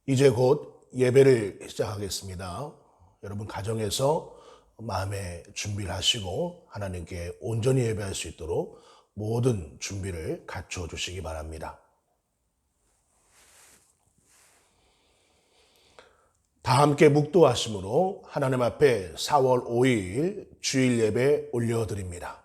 이제 곧 예배를 시작하겠습니다. 여러분 가정에서 마음의 준비를 하시고 하나님께 온전히 예배할 수 있도록 모든 준비를 갖춰 주시기 바랍니다. 다 함께 묵도하심으로 하나님 앞에 4월 5일 주일 예배 올려드립니다.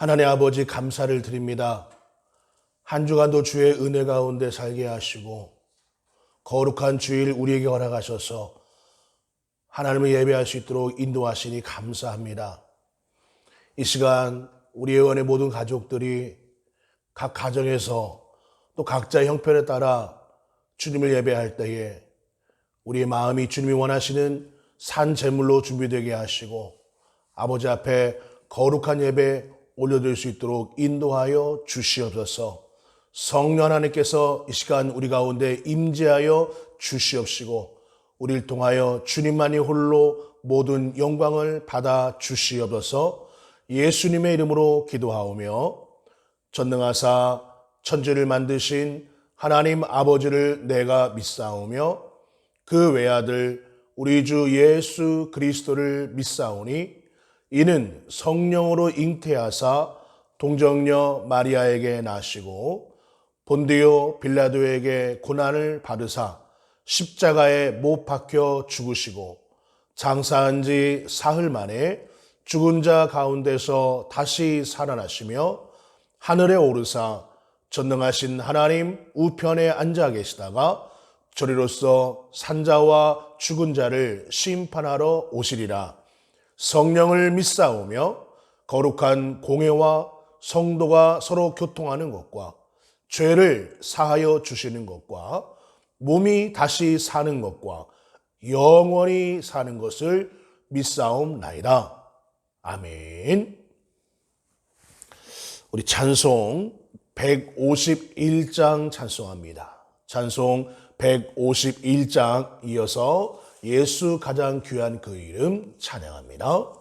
하나님 아버지 감사를 드립니다. 한 주간도 주의 은혜 가운데 살게 하시고 거룩한 주일 우리에게 허락하셔서 하나님을 예배할 수 있도록 인도하시니 감사합니다. 이 시간 우리 회원의 모든 가족들이 각 가정에서 또 각자의 형편에 따라 주님을 예배할 때에 우리의 마음이 주님이 원하시는 산 제물로 준비되게 하시고 아버지 앞에 거룩한 예배 올려드릴 수 있도록 인도하여 주시옵소서. 성령 하나님께서 이 시간 우리 가운데 임재하여 주시옵시고 우리를 통하여 주님만이 홀로 모든 영광을 받아 주시옵소서. 예수님의 이름으로 기도하오며 전능하사 천지를 만드신 하나님 아버지를 내가 믿사오며 그 외아들 우리 주 예수 그리스도를 믿사오니 이는 성령으로 잉태하사 동정녀 마리아에게 나시고 본디오 빌라도에게 고난을 받으사 십자가에 못 박혀 죽으시고 장사한 지 사흘 만에 죽은 자 가운데서 다시 살아나시며 하늘에 오르사 전능하신 하나님 우편에 앉아 계시다가 저리로서 산자와 죽은 자를 심판하러 오시리라. 성령을 믿사오며 거룩한 공회와 성도가 서로 교통하는 것과 죄를 사하여 주시는 것과 몸이 다시 사는 것과 영원히 사는 것을 믿사옵나이다. 아멘. 우리 찬송 151장 찬송합니다. 찬송 151장 이어서 예수 가장 귀한 그 이름 찬양합니다.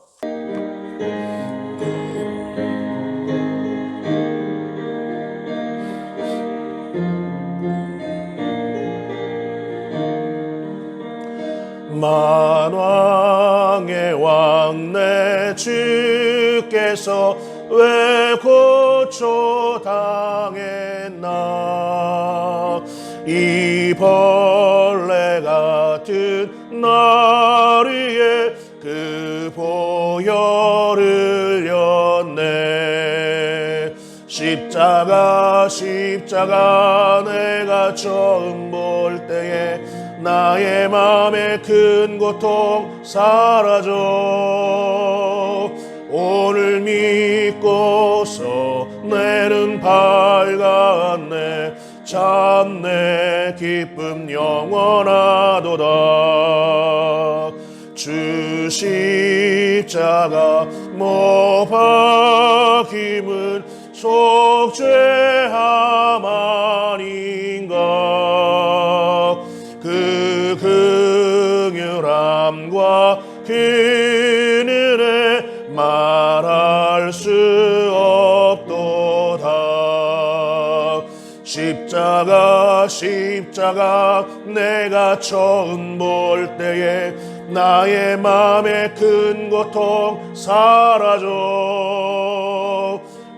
만왕의 왕 내 주께서 왜 고초 당했나 이 벌레 같은 날 위에 그 보혈을 흘렸네. 십자가 내가 처음 볼 때에 나의 맘에 큰 고통 사라져. 오늘 믿고서 내는 밝았네. 참 내 기쁨 영원하도다. 주 십자가 못 박힘은 속죄함 아닌가. 그 긍휼함과 그 은혜 말할 수 없도다. 십자가 내가 처음 볼 때에 나의 맘에 큰 고통 사라져.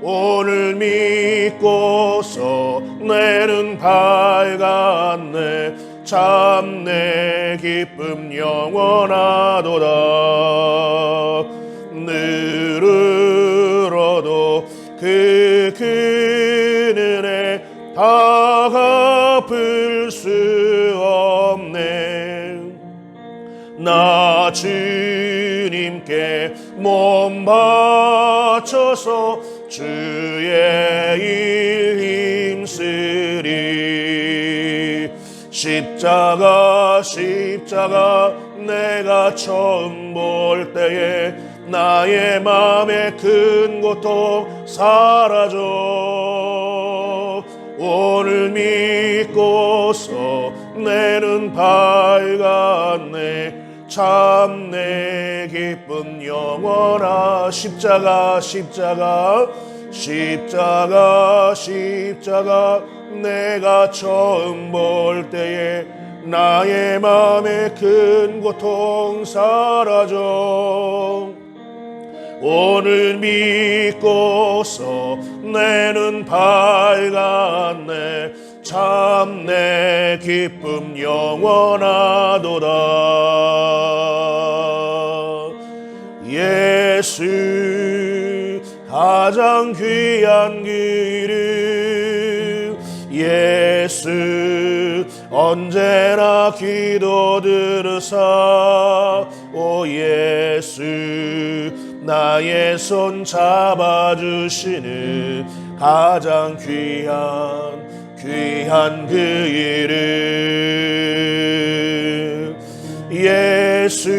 오늘 믿고서 내는 밝았네. 참 내 기쁨 영원하도다. 늘으로도 주님께 몸 바쳐서 주의 일 힘쓰리. 십자가 내가 처음 볼 때에 나의 맘에 큰 고통 사라져. 오늘 믿고서 내 눈 밝았네. 참 내 기쁜 영원한 십자가 내가 처음 볼 때에 나의 맘에 큰 고통 사라져. 오늘 믿고서 내 눈 밝았네. 참 내 기쁨 영원하도다. 예수 가장 귀한 그 이름, 예수 언제나 기도 들으사. 오 예수 나의 손 잡아주시는 가장 귀한 그 이름. 예수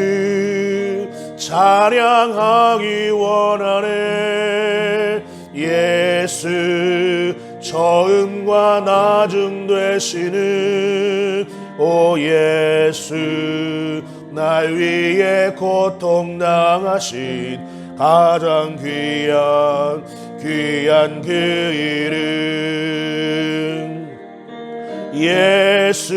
찬양하기 원하네. 예수 처음과 나중 되시는 오 예수 날 위해 고통당하신 가장 귀한 그 이름. 예수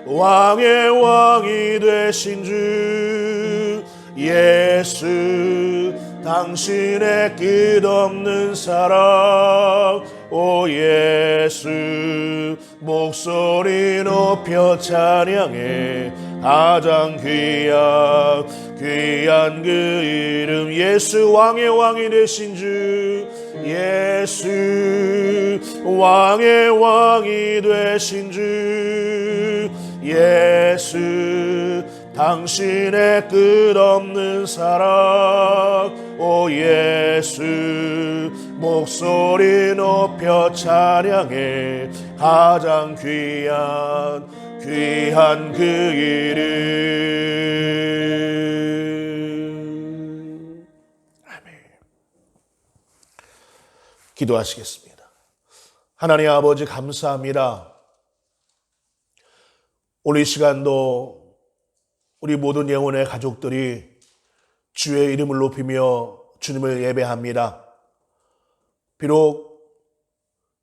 왕의 왕이 되신 주. 예수 당신의 끝없는 사랑. 오 예수 목소리 높여 찬양해 가장 귀한 그 이름. 예수 왕의 왕이 되신 주. 예수 왕의 왕이 되신 주. 예수 당신의 끝없는 사랑. 오 예수 목소리 높여 찬양해 가장 귀한 그 이름. 아멘. 기도하시겠습니다. 하나님 아버지 감사합니다. 오늘 이 시간도 우리 모든 영혼의 가족들이 주의 이름을 높이며 주님을 예배합니다. 비록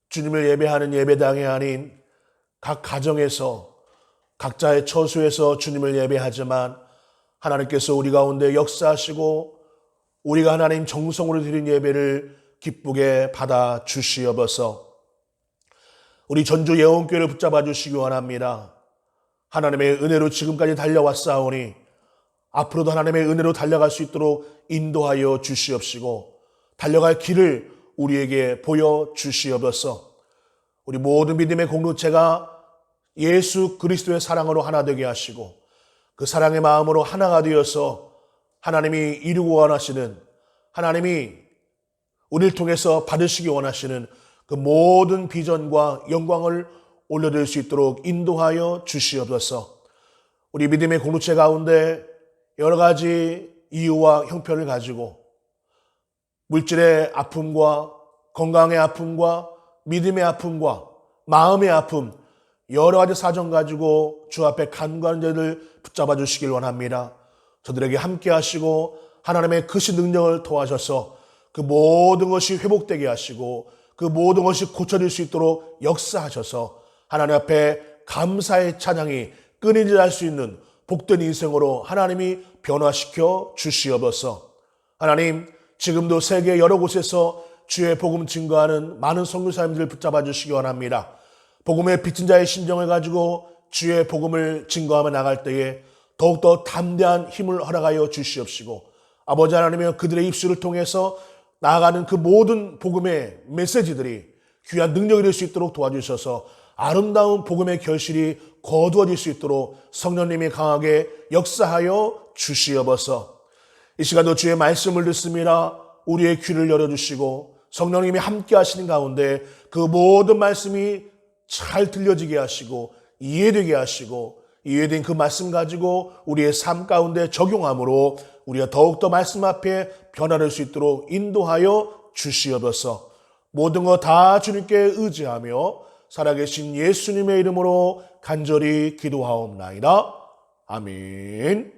주님을 예배하는 예배당이 아닌 각 가정에서 각자의 처소에서 주님을 예배하지만 하나님께서 우리 가운데 역사하시고 우리가 하나님 정성으로 드린 예배를 기쁘게 받아 주시옵소서. 우리 전주 예원교회를 붙잡아 주시기 원합니다. 하나님의 은혜로 지금까지 달려왔사오니 앞으로도 하나님의 은혜로 달려갈 수 있도록 인도하여 주시옵시고 달려갈 길을 우리에게 보여주시옵소서. 우리 모든 믿음의 공동체가 예수 그리스도의 사랑으로 하나 되게 하시고 그 사랑의 마음으로 하나가 되어서 하나님이 이루고 원하시는, 하나님이 우리를 통해서 받으시기 원하시는 그 모든 비전과 영광을 올려드릴 수 있도록 인도하여 주시옵소서. 우리 믿음의 공동체 가운데 여러 가지 이유와 형편을 가지고 물질의 아픔과 건강의 아픔과 믿음의 아픔과 마음의 아픔, 여러 가지 사정 가지고 주 앞에 간구하는 자들 붙잡아 주시길 원합니다. 저들에게 함께 하시고 하나님의 크신 능력을 도와셔서 그 모든 것이 회복되게 하시고 그 모든 것이 고쳐질 수 있도록 역사하셔서 하나님 앞에 감사의 찬양이 끊이지 않을 수 있는 복된 인생으로 하나님이 변화시켜 주시옵소서. 하나님, 지금도 세계 여러 곳에서 주의 복음 증거하는 많은 선교사님들을 붙잡아 주시기 원합니다. 복음의 빚진 자의 심정을 가지고 주의 복음을 증거하며 나갈 때에 더욱더 담대한 힘을 허락하여 주시옵시고 아버지 하나님이여 그들의 입술을 통해서 나아가는 그 모든 복음의 메시지들이 귀한 능력이 될 수 있도록 도와주셔서 아름다운 복음의 결실이 거두어질 수 있도록 성령님이 강하게 역사하여 주시옵소서. 이 시간도 주의 말씀을 듣습니다. 우리의 귀를 열어주시고 성령님이 함께 하시는 가운데 그 모든 말씀이 잘 들려지게 하시고 이해되게 하시고 이해된 그 말씀 가지고 우리의 삶 가운데 적용함으로 우리가 더욱더 말씀 앞에 변화될 수 있도록 인도하여 주시옵소서. 모든 것 다 주님께 의지하며 살아계신 예수님의 이름으로 간절히 기도하옵나이다. 아멘.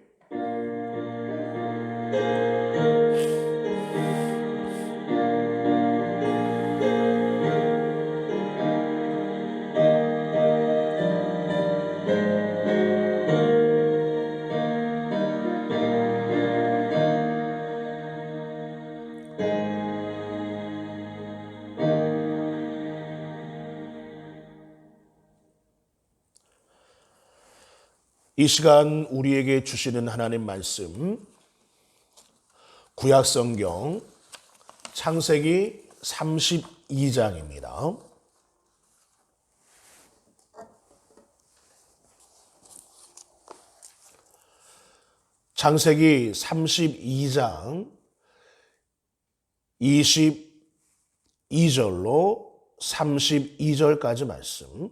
이 시간 우리에게 주시는 하나님 말씀, 구약성경 창세기 32장입니다. 창세기 32장 22절로 32절까지 말씀.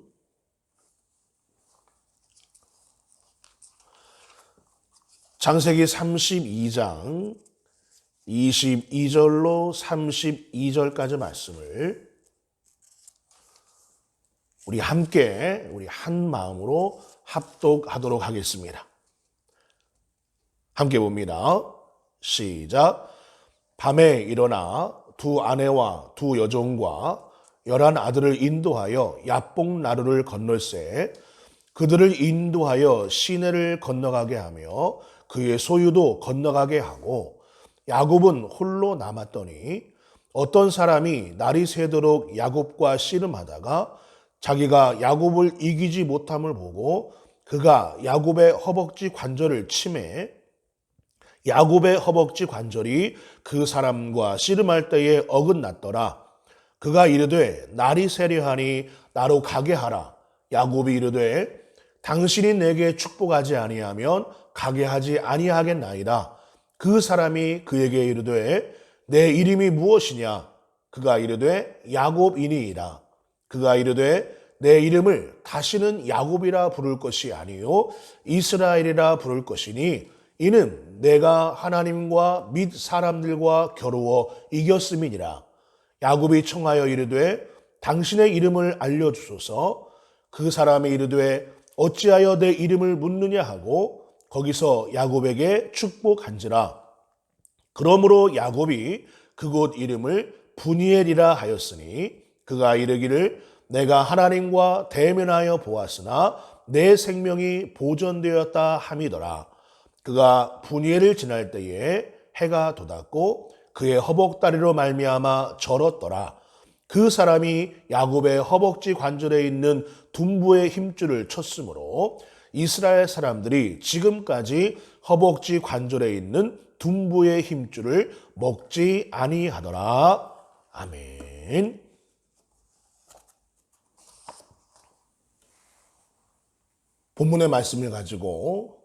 창세기 32장 22절로 32절까지 말씀을 우리 함께 우리 한 마음으로 합독하도록 하겠습니다. 함께 봅니다. 시작. 밤에 일어나 두 아내와 두 여종과 11 아들을 인도하여 야복 나루를 건널세 그들을 인도하여 시내를 건너가게 하며 그의 소유도 건너가게 하고 야곱은 홀로 남았더니 어떤 사람이 날이 새도록 야곱과 씨름하다가 자기가 야곱을 이기지 못함을 보고 그가 야곱의 허벅지 관절을 치매 야곱의 허벅지 관절이 그 사람과 씨름할 때에 어긋났더라. 그가 이르되 날이 새려하니 나로 가게 하라. 야곱이 이르되 당신이 내게 축복하지 아니하면 가게 하지 아니하겠나이다. 그 사람이 그에게 이르되 내 이름이 무엇이냐? 그가 이르되 야곱이니이다. 그가 이르되 내 이름을 다시는 야곱이라 부를 것이 아니요 이스라엘이라 부를 것이니 이는 내가 하나님과 및 사람들과 겨루어 이겼음이니라. 야곱이 청하여 이르되 당신의 이름을 알려주소서. 그 사람이 이르되 어찌하여 내 이름을 묻느냐 하고 거기서 야곱에게 축복한지라. 그러므로 야곱이 그곳 이름을 브니엘이라 하였으니 그가 이르기를 내가 하나님과 대면하여 보았으나 내 생명이 보존되었다 함이더라. 그가 브니엘을 지날 때에 해가 돋았고 그의 허벅다리로 말미암아 절었더라. 그 사람이 야곱의 허벅지 관절에 있는 둔부의 힘줄을 쳤으므로 이스라엘 사람들이 지금까지 허벅지 관절에 있는 둔부의 힘줄을 먹지 아니하더라. 아멘. 본문의 말씀을 가지고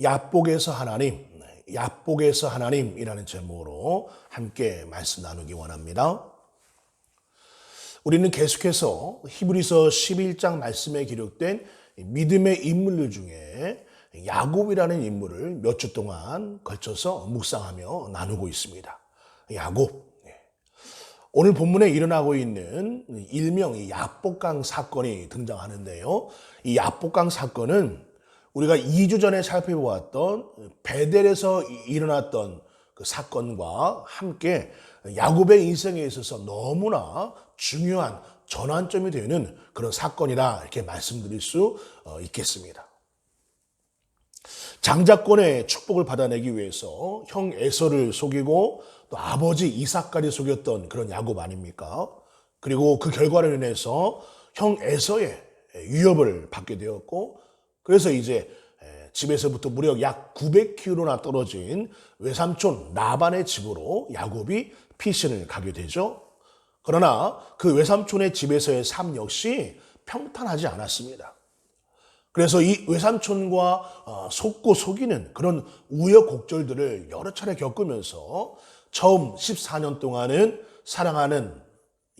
야복에서 하나님이라는 제목으로 함께 말씀 나누기 원합니다. 우리는 계속해서 히브리서 11장 말씀에 기록된 믿음의 인물들 중에 야곱이라는 인물을 몇 주 동안 걸쳐서 묵상하며 나누고 있습니다. 야곱. 오늘 본문에 일어나고 있는 일명 야복강 사건이 등장하는데요. 이 야복강 사건은 우리가 2주 전에 살펴보았던 베델에서 일어났던 그 사건과 함께 야곱의 인생에 있어서 너무나 중요한 전환점이 되는 그런 사건이라 이렇게 말씀드릴 수 있겠습니다. 장자권의 축복을 받아내기 위해서 형 에서를 속이고 또 아버지 이삭까지 속였던 그런 야곱 아닙니까? 그리고 그 결과로 인해서 형 에서의 위협을 받게 되었고 그래서 이제 집에서부터 무려 약 900km나 떨어진 외삼촌 라반의 집으로 야곱이 피신을 가게 되죠. 그러나 그 외삼촌의 집에서의 삶 역시 평탄하지 않았습니다. 그래서 이 외삼촌과 속고 속이는 그런 우여곡절들을 여러 차례 겪으면서 처음 14년 동안은 사랑하는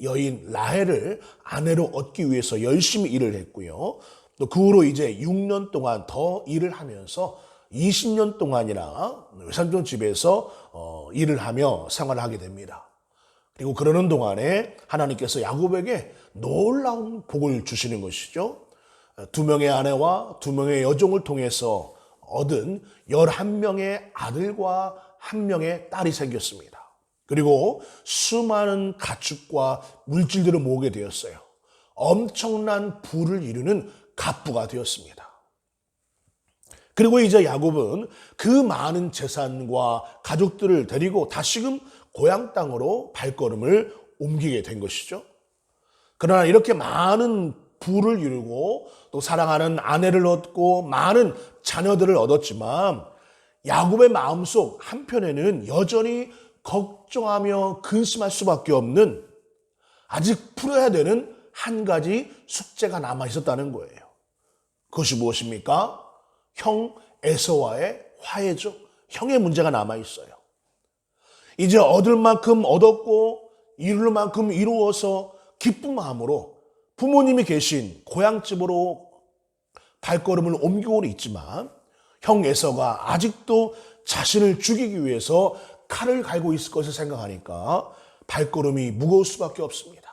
여인 라헬을 아내로 얻기 위해서 열심히 일을 했고요. 또 그 후로 이제 6년 동안 더 일을 하면서 20년 동안이나 외삼촌 집에서 일을 하며 생활을 하게 됩니다. 그리고 그러는 동안에 하나님께서 야곱에게 놀라운 복을 주시는 것이죠. 2명의 아내와 2명의 여종을 통해서 얻은 11명의 아들과 1명의 딸이 생겼습니다. 그리고 수많은 가축과 물질들을 모으게 되었어요. 엄청난 부를 이루는 갑부가 되었습니다. 그리고 이제 야곱은 그 많은 재산과 가족들을 데리고 다시금 고향 땅으로 발걸음을 옮기게 된 것이죠. 그러나 이렇게 많은 부를 이루고 또 사랑하는 아내를 얻고 많은 자녀들을 얻었지만 야곱의 마음속 한편에는 여전히 걱정하며 근심할 수밖에 없는 아직 풀어야 되는 한 가지 숙제가 남아 있었다는 거예요. 그것이 무엇입니까? 형 에서와의 화해죠. 형의 문제가 남아 있어요. 이제 얻을 만큼 얻었고 이룰 만큼 이루어서 기쁜 마음으로 부모님이 계신 고향집으로 발걸음을 옮기고는 있지만 형 에서가 아직도 자신을 죽이기 위해서 칼을 갈고 있을 것을 생각하니까 발걸음이 무거울 수밖에 없습니다.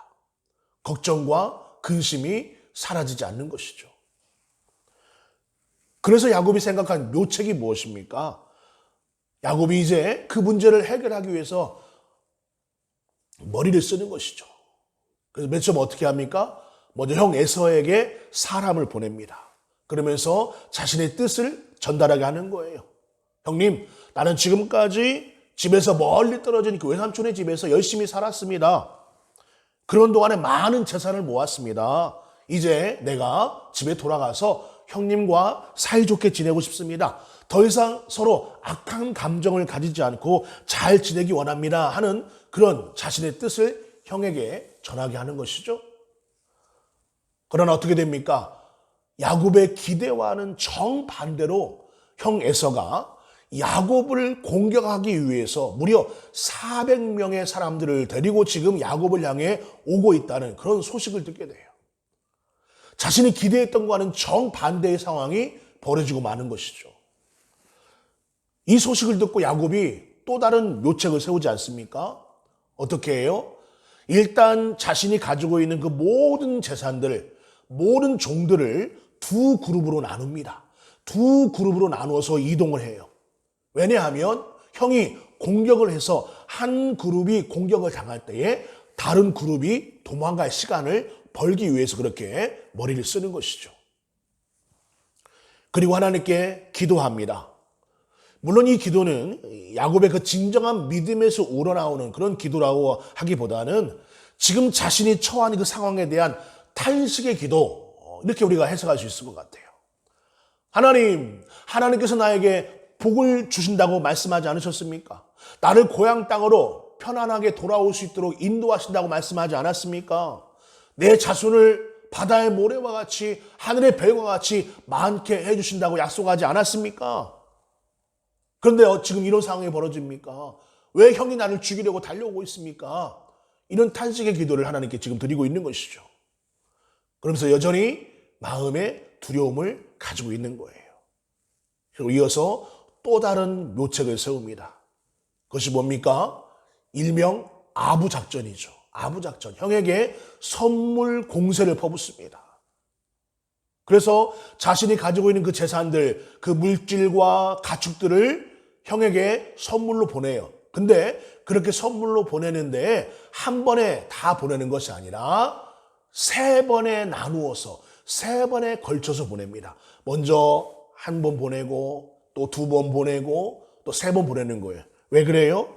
걱정과 근심이 사라지지 않는 것이죠. 그래서 야곱이 생각한 묘책이 무엇입니까? 야곱이 이제 그 문제를 해결하기 위해서 머리를 쓰는 것이죠. 그래서 맨 처음 어떻게 합니까? 먼저 형 에서에게 사람을 보냅니다. 그러면서 자신의 뜻을 전달하게 하는 거예요. 형님, 나는 지금까지 집에서 멀리 떨어진 그 외삼촌의 집에서 열심히 살았습니다. 그런 동안에 많은 재산을 모았습니다. 이제 내가 집에 돌아가서 형님과 사이좋게 지내고 싶습니다. 더 이상 서로 악한 감정을 가지지 않고 잘 지내기 원합니다 하는 그런 자신의 뜻을 형에게 전하게 하는 것이죠. 그러나 어떻게 됩니까? 야곱의 기대와는 정반대로 형 에서가 야곱을 공격하기 위해서 무려 400명의 사람들을 데리고 지금 야곱을 향해 오고 있다는 그런 소식을 듣게 돼요. 자신이 기대했던 것과는 정반대의 상황이 벌어지고 마는 것이죠. 이 소식을 듣고 야곱이 또 다른 묘책을 세우지 않습니까? 어떻게 해요? 일단 자신이 가지고 있는 그 모든 재산들, 모든 종들을 두 그룹으로 나눕니다. 두 그룹으로 나누어서 이동을 해요. 왜냐하면 형이 공격을 해서 한 그룹이 공격을 당할 때에 다른 그룹이 도망갈 시간을 벌기 위해서 그렇게 머리를 쓰는 것이죠. 그리고 하나님께 기도합니다. 물론 이 기도는 야곱의 그 진정한 믿음에서 우러나오는 그런 기도라고 하기보다는 지금 자신이 처한 그 상황에 대한 탄식의 기도, 이렇게 우리가 해석할 수 있을 것 같아요. 하나님께서 나에게 복을 주신다고 말씀하지 않으셨습니까? 나를 고향 땅으로 편안하게 돌아올 수 있도록 인도하신다고 말씀하지 않았습니까? 내 자손을 바다의 모래와 같이 하늘의 별과 같이 많게 해주신다고 약속하지 않았습니까? 그런데 지금 이런 상황이 벌어집니까? 왜 형이 나를 죽이려고 달려오고 있습니까? 이런 탄식의 기도를 하나님께 지금 드리고 있는 것이죠. 그러면서 여전히 마음의 두려움을 가지고 있는 거예요. 그리고 이어서 또 다른 묘책을 세웁니다. 그것이 뭡니까? 일명 아부작전이죠. 아부작전. 형에게 선물 공세를 퍼붓습니다. 그래서 자신이 가지고 있는 그 재산들, 그 물질과 가축들을 형에게 선물로 보내요. 근데 그렇게 선물로 보내는데 한 번에 다 보내는 것이 아니라 3번에 나누어서 3번에 걸쳐서 보냅니다. 먼저 한 번 보내고 또 2번 보내고 또 3번 보내는 거예요. 왜 그래요?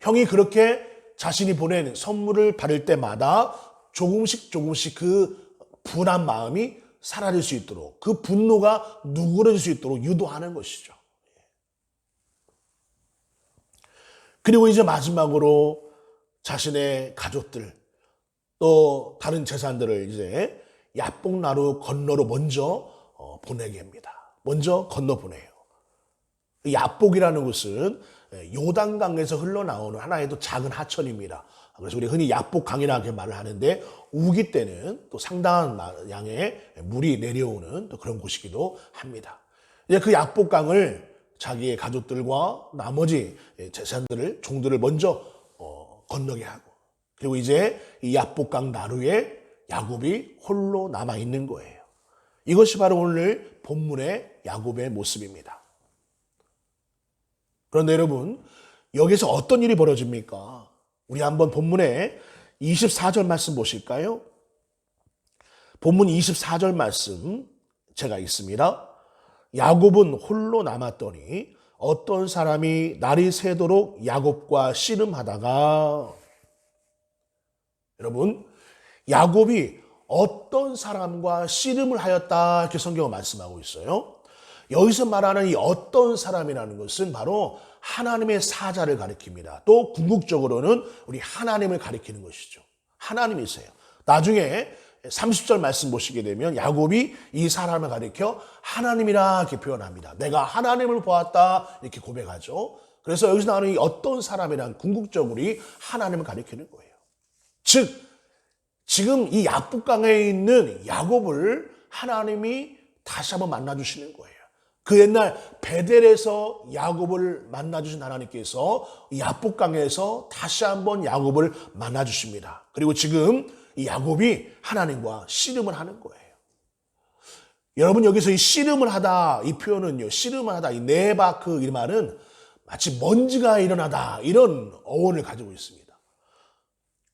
형이 그렇게 자신이 보낸 선물을 받을 때마다 조금씩 그 분한 마음이 사라질 수 있도록, 그 분노가 누그러질 수 있도록 유도하는 것이죠. 그리고 이제 마지막으로 자신의 가족들 또 다른 재산들을 이제 야복나루 건너로 먼저 보내게 합니다. 먼저 건너 보내요. 야복이라는 것은 요단강에서 흘러나오는 하나의 또 작은 하천입니다. 그래서 우리 흔히 야복강이라고 말을 하는데 우기 때는 또 상당한 양의 물이 내려오는 또 그런 곳이기도 합니다. 이제 그 야복강을 자기의 가족들과 나머지 재산들을 종들을 먼저 건너게 하고 그리고 이제 이 야복강 나루에 야곱이 홀로 남아 있는 거예요. 이것이 바로 오늘 본문의 야곱의 모습입니다. 그런데 여러분 여기서 어떤 일이 벌어집니까? 우리 한번 본문의 24절 말씀 보실까요? 본문 24절 말씀 제가 읽습니다. 야곱은 홀로 남았더니 어떤 사람이 날이 새도록 야곱과 씨름하다가 여러분 야곱이 어떤 사람과 씨름을 하였다 이렇게 성경은 말씀하고 있어요. 여기서 말하는 이 어떤 사람이라는 것은 바로 하나님의 사자를 가리킵니다. 또 궁극적으로는 우리 하나님을 가리키는 것이죠. 하나님이세요. 나중에 30절 말씀 보시게 되면 야곱이 이 사람을 가리켜 하나님이라 이렇게 표현합니다. 내가 하나님을 보았다 이렇게 고백하죠. 그래서 여기서 나오는 이 어떤 사람이란 궁극적으로 하나님을 가리키는 거예요. 즉 지금 이 야복강에 있는 야곱을 하나님이 다시 한번 만나주시는 거예요. 그 옛날 베델에서 야곱을 만나주신 하나님께서 야복강에서 다시 한번 야곱을 만나주십니다. 그리고 지금 이 야곱이 하나님과 씨름을 하는 거예요. 여러분 여기서 이 씨름을 하다 이 표현은요, 씨름을 하다 이 네바크 이 말은 마치 먼지가 일어나다 이런 어원을 가지고 있습니다.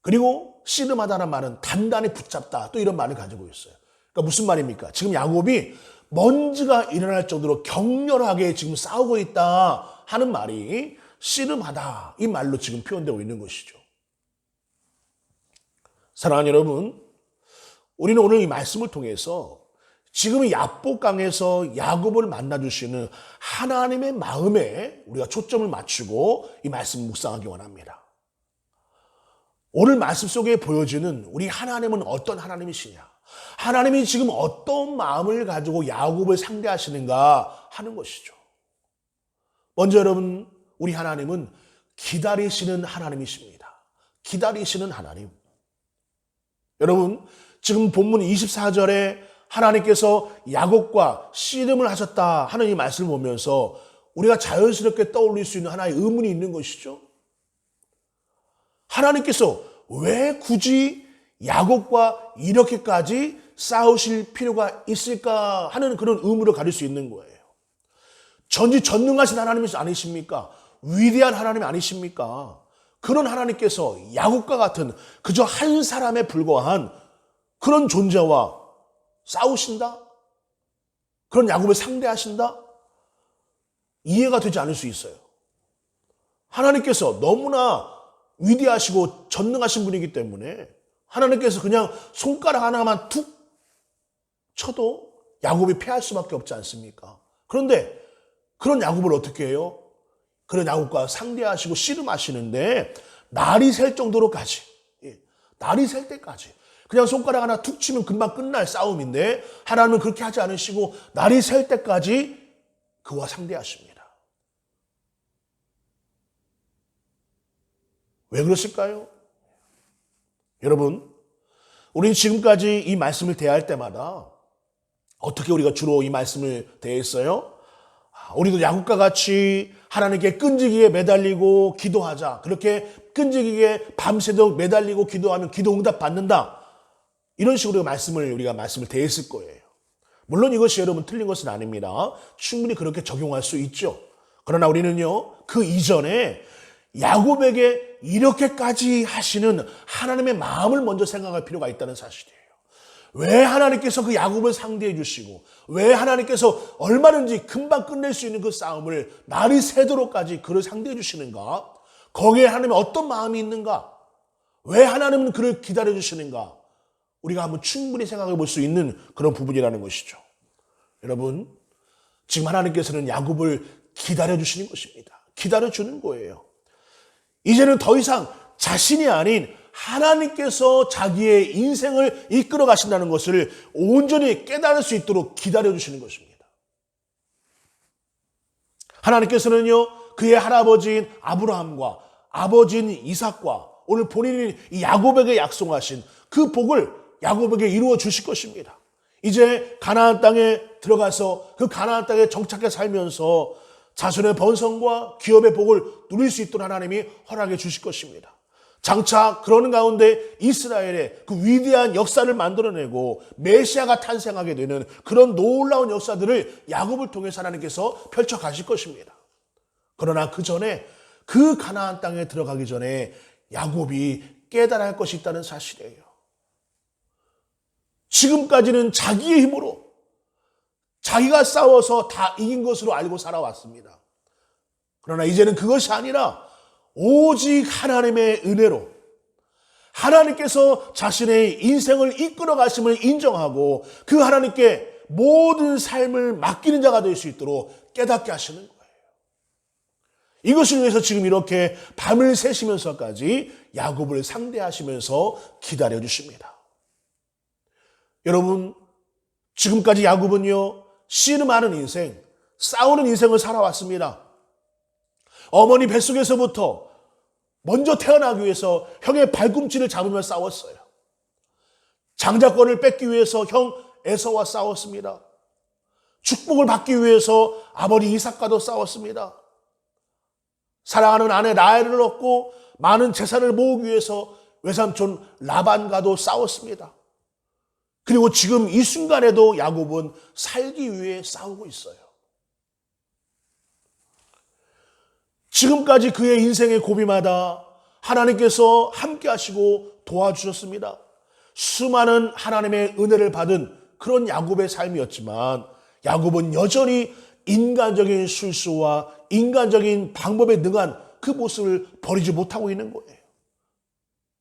그리고 씨름하다는 말은 단단히 붙잡다 또 이런 말을 가지고 있어요. 그러니까 무슨 말입니까? 지금 야곱이 먼지가 일어날 정도로 격렬하게 지금 싸우고 있다 하는 말이 씨름하다 이 말로 지금 표현되고 있는 것이죠. 사랑하는 여러분, 우리는 오늘 이 말씀을 통해서 지금 이 야복강에서 야곱을 만나주시는 하나님의 마음에 우리가 초점을 맞추고 이 말씀을 묵상하기 원합니다. 오늘 말씀 속에 보여지는 우리 하나님은 어떤 하나님이시냐? 하나님이 지금 어떤 마음을 가지고 야곱을 상대하시는가 하는 것이죠. 먼저 여러분, 우리 하나님은 기다리시는 하나님이십니다. 기다리시는 하나님. 여러분, 지금 본문 24절에 하나님께서 야곱과 씨름을 하셨다 하는 이 말씀을 보면서 우리가 자연스럽게 떠올릴 수 있는 하나의 의문이 있는 것이죠. 하나님께서 왜 굳이 야곱과 이렇게까지 싸우실 필요가 있을까 하는 그런 의문을 가질 수 있는 거예요. 전지전능하신 하나님이 아니십니까? 위대한 하나님이 아니십니까? 그런 하나님께서 야곱과 같은 그저 한 사람에 불과한 그런 존재와 싸우신다? 그런 야곱을 상대하신다? 이해가 되지 않을 수 있어요. 하나님께서 너무나 위대하시고 전능하신 분이기 때문에 하나님께서 그냥 손가락 하나만 툭 쳐도 야곱이 패할 수밖에 없지 않습니까? 그런데 그런 야곱을 어떻게 해요? 그런 야곱과 상대하시고 씨름하시는데 날이 셀 정도로까지, 날이 셀 때까지 그냥 손가락 하나 툭 치면 금방 끝날 싸움인데 하나님은 그렇게 하지 않으시고 날이 셀 때까지 그와 상대하십니다. 왜 그러실까요? 여러분, 우리는 지금까지 이 말씀을 대할 때마다 어떻게 우리가 주로 이 말씀을 대했어요? 우리도 야곱과 같이 하나님께 끈질기게 매달리고 기도하자. 그렇게 끈질기게 밤새도록 매달리고 기도하면 기도 응답 받는다. 이런 식으로 우리가 말씀을 대했을 거예요. 물론 이것이 여러분 틀린 것은 아닙니다. 충분히 그렇게 적용할 수 있죠. 그러나 우리는요, 그 이전에 야곱에게 이렇게까지 하시는 하나님의 마음을 먼저 생각할 필요가 있다는 사실이에요. 왜 하나님께서 그 야곱을 상대해 주시고 왜 하나님께서 얼마든지 금방 끝낼 수 있는 그 싸움을 날이 새도록까지 그를 상대해 주시는가? 거기에 하나님의 어떤 마음이 있는가? 왜 하나님은 그를 기다려 주시는가? 우리가 한번 충분히 생각해 볼 수 있는 그런 부분이라는 것이죠. 여러분, 지금 하나님께서는 야곱을 기다려 주시는 것입니다. 기다려 주는 거예요. 이제는 더 이상 자신이 아닌 하나님께서 자기의 인생을 이끌어 가신다는 것을 온전히 깨달을 수 있도록 기다려 주시는 것입니다. 하나님께서는요, 그의 할아버지인 아브라함과 아버지인 이삭과 오늘 본인이 이 야곱에게 약속하신 그 복을 야곱에게 이루어 주실 것입니다. 이제 가나안 땅에 들어가서 그 가나안 땅에 정착해 살면서 자손의 번성과 기업의 복을 누릴 수 있도록 하나님이 허락해 주실 것입니다. 장차 그러는 가운데 이스라엘의 그 위대한 역사를 만들어내고 메시아가 탄생하게 되는 그런 놀라운 역사들을 야곱을 통해서 하나님께서 펼쳐 가실 것입니다. 그러나 그 전에 그 가나안 땅에 들어가기 전에 야곱이 깨달아야 할 것이 있다는 사실이에요. 지금까지는 자기의 힘으로 자기가 싸워서 다 이긴 것으로 알고 살아왔습니다. 그러나 이제는 그것이 아니라 오직 하나님의 은혜로 하나님께서 자신의 인생을 이끌어 가심을 인정하고 그 하나님께 모든 삶을 맡기는 자가 될 수 있도록 깨닫게 하시는 거예요. 이것을 위해서 지금 이렇게 밤을 새시면서까지 야곱을 상대하시면서 기다려 주십니다. 여러분, 지금까지 야곱은요, 씨름하는 인생, 싸우는 인생을 살아왔습니다. 어머니 뱃속에서부터 먼저 태어나기 위해서 형의 발꿈치를 잡으며 싸웠어요. 장자권을 뺏기 위해서 형 에서와 싸웠습니다. 축복을 받기 위해서 아버지 이삭과도 싸웠습니다. 사랑하는 아내 라헬을 얻고 많은 재산을 모으기 위해서 외삼촌 라반과도 싸웠습니다. 그리고 지금 이 순간에도 야곱은 살기 위해 싸우고 있어요. 지금까지 그의 인생의 고비마다 하나님께서 함께 하시고 도와주셨습니다. 수많은 하나님의 은혜를 받은 그런 야곱의 삶이었지만 야곱은 여전히 인간적인 실수와 인간적인 방법에 능한 그 모습을 버리지 못하고 있는 거예요.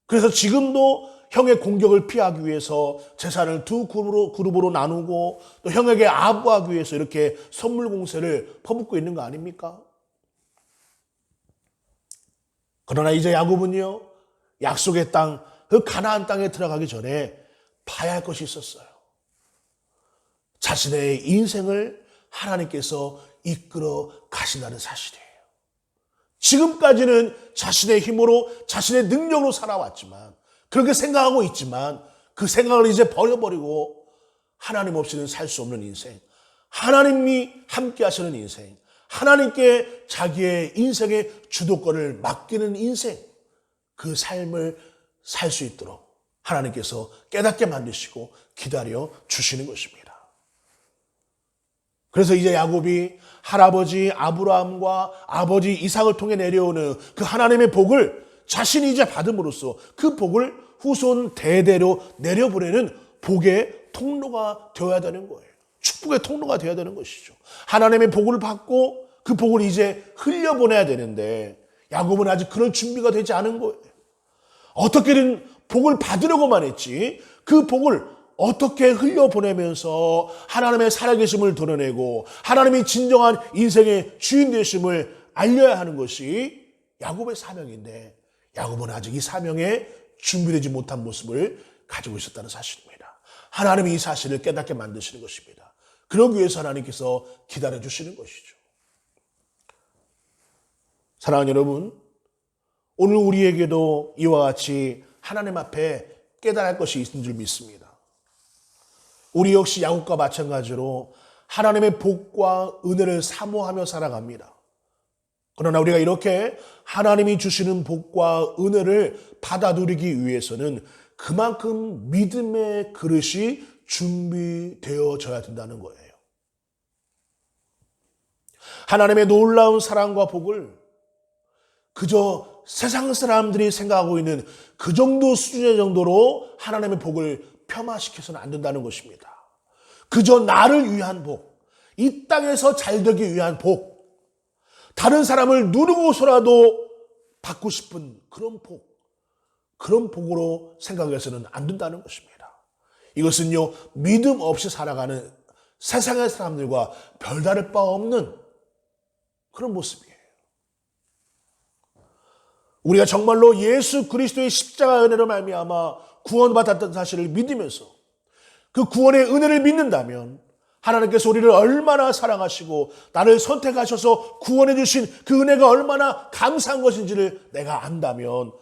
그래서 지금도 형의 공격을 피하기 위해서 재산을 두 그룹으로 나누고 또 형에게 아부하기 위해서 이렇게 선물 공세를 퍼붓고 있는 거 아닙니까? 그러나 이제 야곱은요, 약속의 땅, 그 가나안 땅에 들어가기 전에 봐야 할 것이 있었어요. 자신의 인생을 하나님께서 이끌어 가신다는 사실이에요. 지금까지는 자신의 힘으로 자신의 능력으로 살아왔지만 그렇게 생각하고 있지만 그 생각을 이제 버려버리고 하나님 없이는 살 수 없는 인생, 하나님이 함께 하시는 인생, 하나님께 자기의 인생의 주도권을 맡기는 인생, 그 삶을 살 수 있도록 하나님께서 깨닫게 만드시고 기다려 주시는 것입니다. 그래서 이제 야곱이 할아버지 아브라함과 아버지 이삭을 통해 내려오는 그 하나님의 복을 자신이 이제 받음으로써 그 복을 후손 대대로 내려보내는 복의 통로가 되어야 되는 거예요. 축복의 통로가 되어야 되는 것이죠. 하나님의 복을 받고 그 복을 이제 흘려보내야 되는데 야곱은 아직 그런 준비가 되지 않은 거예요. 어떻게든 복을 받으려고만 했지 그 복을 어떻게 흘려보내면서 하나님의 살아계심을 드러내고 하나님이 진정한 인생의 주인 되심을 알려야 하는 것이 야곱의 사명인데 야곱은 아직 이 사명에 준비되지 못한 모습을 가지고 있었다는 사실입니다. 하나님이 이 사실을 깨닫게 만드시는 것입니다. 그러기 위해서 하나님께서 기다려주시는 것이죠. 사랑하는 여러분, 오늘 우리에게도 이와 같이 하나님 앞에 깨달을 할 것이 있는 줄 믿습니다. 우리 역시 야곱과 마찬가지로 하나님의 복과 은혜를 사모하며 살아갑니다. 그러나 우리가 이렇게 하나님이 주시는 복과 은혜를 받아 누리기 위해서는 그만큼 믿음의 그릇이 준비되어져야 된다는 거예요. 하나님의 놀라운 사랑과 복을 그저 세상 사람들이 생각하고 있는 그 정도 수준의 정도로 하나님의 복을 폄하시켜서는 안 된다는 것입니다. 그저 나를 위한 복, 이 땅에서 잘 되기 위한 복, 다른 사람을 누르고서라도 받고 싶은 그런 복, 그런 복으로 생각해서는 안 된다는 것입니다. 이것은요, 믿음 없이 살아가는 세상의 사람들과 별다를 바 없는 그런 모습이에요. 우리가 정말로 예수 그리스도의 십자가 은혜로 말미암아 구원받았던 사실을 믿으면서 그 구원의 은혜를 믿는다면 하나님께서 우리를 얼마나 사랑하시고 나를 선택하셔서 구원해 주신 그 은혜가 얼마나 감사한 것인지를 내가 안다면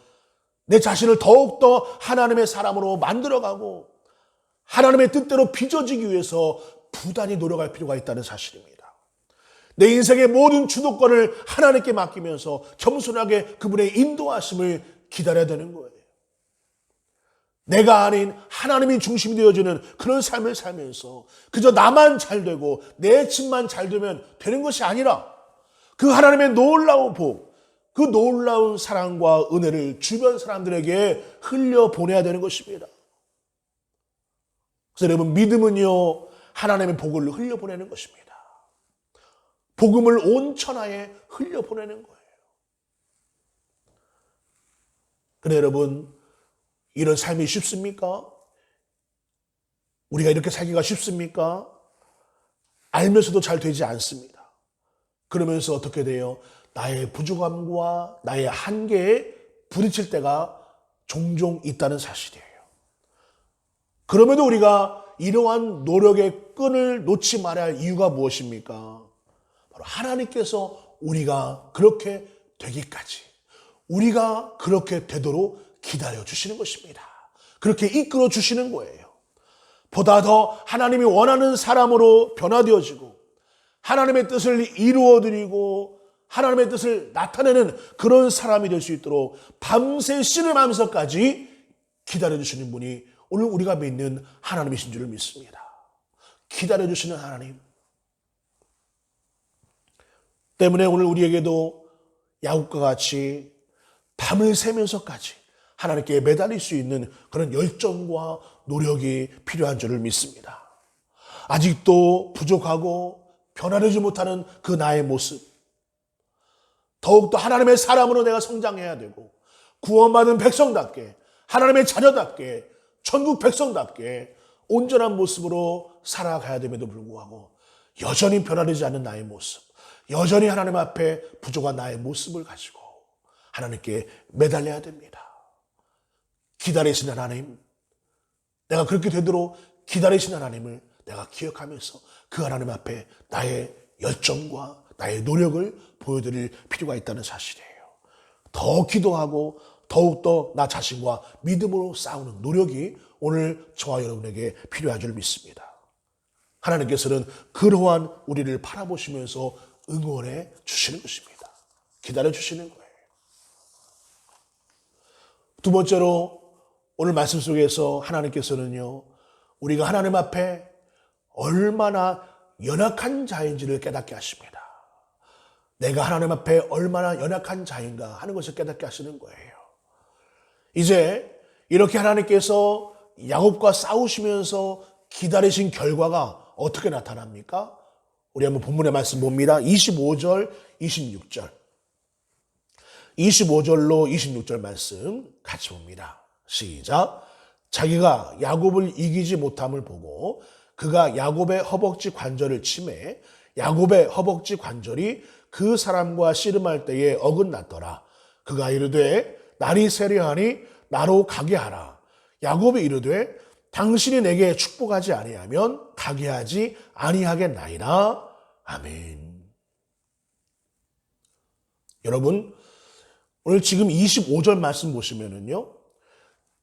내 자신을 더욱더 하나님의 사람으로 만들어가고 하나님의 뜻대로 빚어지기 위해서 부단히 노력할 필요가 있다는 사실입니다. 내 인생의 모든 주도권을 하나님께 맡기면서 겸손하게 그분의 인도하심을 기다려야 되는 거예요. 내가 아닌 하나님이 중심이 되어지는 그런 삶을 살면서 그저 나만 잘 되고 내 집만 잘 되면 되는 것이 아니라 그 하나님의 놀라운 복, 그 놀라운 사랑과 은혜를 주변 사람들에게 흘려보내야 되는 것입니다. 그래서 여러분, 믿음은요, 하나님의 복을 흘려보내는 것입니다. 복음을 온 천하에 흘려보내는 거예요. 그래 여러분, 이런 삶이 쉽습니까? 우리가 이렇게 살기가 쉽습니까? 알면서도 잘 되지 않습니다. 그러면서 어떻게 돼요? 나의 부족함과 나의 한계에 부딪힐 때가 종종 있다는 사실이에요. 그럼에도 우리가 이러한 노력의 끈을 놓지 말아야 할 이유가 무엇입니까? 바로 하나님께서 우리가 그렇게 되기까지, 우리가 그렇게 되도록 기다려주시는 것입니다. 그렇게 이끌어 주시는 거예요. 보다 더 하나님이 원하는 사람으로 변화되어지고 하나님의 뜻을 이루어드리고 하나님의 뜻을 나타내는 그런 사람이 될 수 있도록 밤새 씨름하면서까지 기다려주시는 분이 오늘 우리가 믿는 하나님이신 줄을 믿습니다. 기다려주시는 하나님 때문에 오늘 우리에게도 야곱과 같이 밤을 새면서까지 하나님께 매달릴 수 있는 그런 열정과 노력이 필요한 줄을 믿습니다. 아직도 부족하고 변화되지 못하는 그 나의 모습, 더욱더 하나님의 사람으로 내가 성장해야 되고 구원받은 백성답게, 하나님의 자녀답게, 천국 백성답게 온전한 모습으로 살아가야 됨에도 불구하고 여전히 변화되지 않는 나의 모습, 여전히 하나님 앞에 부족한 나의 모습을 가지고 하나님께 매달려야 됩니다. 기다리시는 하나님, 내가 그렇게 되도록 기다리시는 하나님을 내가 기억하면서 그 하나님 앞에 나의 열정과 나의 노력을 보여드릴 필요가 있다는 사실이에요. 더 기도하고 더욱더 나 자신과 믿음으로 싸우는 노력이 오늘 저와 여러분에게 필요한 줄 믿습니다. 하나님께서는 그러한 우리를 바라보시면서 응원해 주시는 것입니다. 기다려 주시는 거예요. 두 번째로 오늘 말씀 속에서 하나님께서는요, 우리가 하나님 앞에 얼마나 연약한 자인지를 깨닫게 하십니다. 내가 하나님 앞에 얼마나 연약한 자인가 하는 것을 깨닫게 하시는 거예요. 이제 이렇게 하나님께서 야곱과 싸우시면서 기다리신 결과가 어떻게 나타납니까? 우리 한번 본문의 말씀 봅니다. 25절, 26절. 25절로 26절 말씀 같이 봅니다. 시작. 자기가 야곱을 이기지 못함을 보고 그가 야곱의 허벅지 관절을 치매 야곱의 허벅지 관절이 그 사람과 씨름할 때에 어긋났더라. 그가 이르되 날이 세려하니 나로 가게 하라. 야곱이 이르되 당신이 내게 축복하지 아니하면 가게 하지 아니하겠나이다. 아멘. 여러분, 오늘 지금 25절 말씀 보시면은요,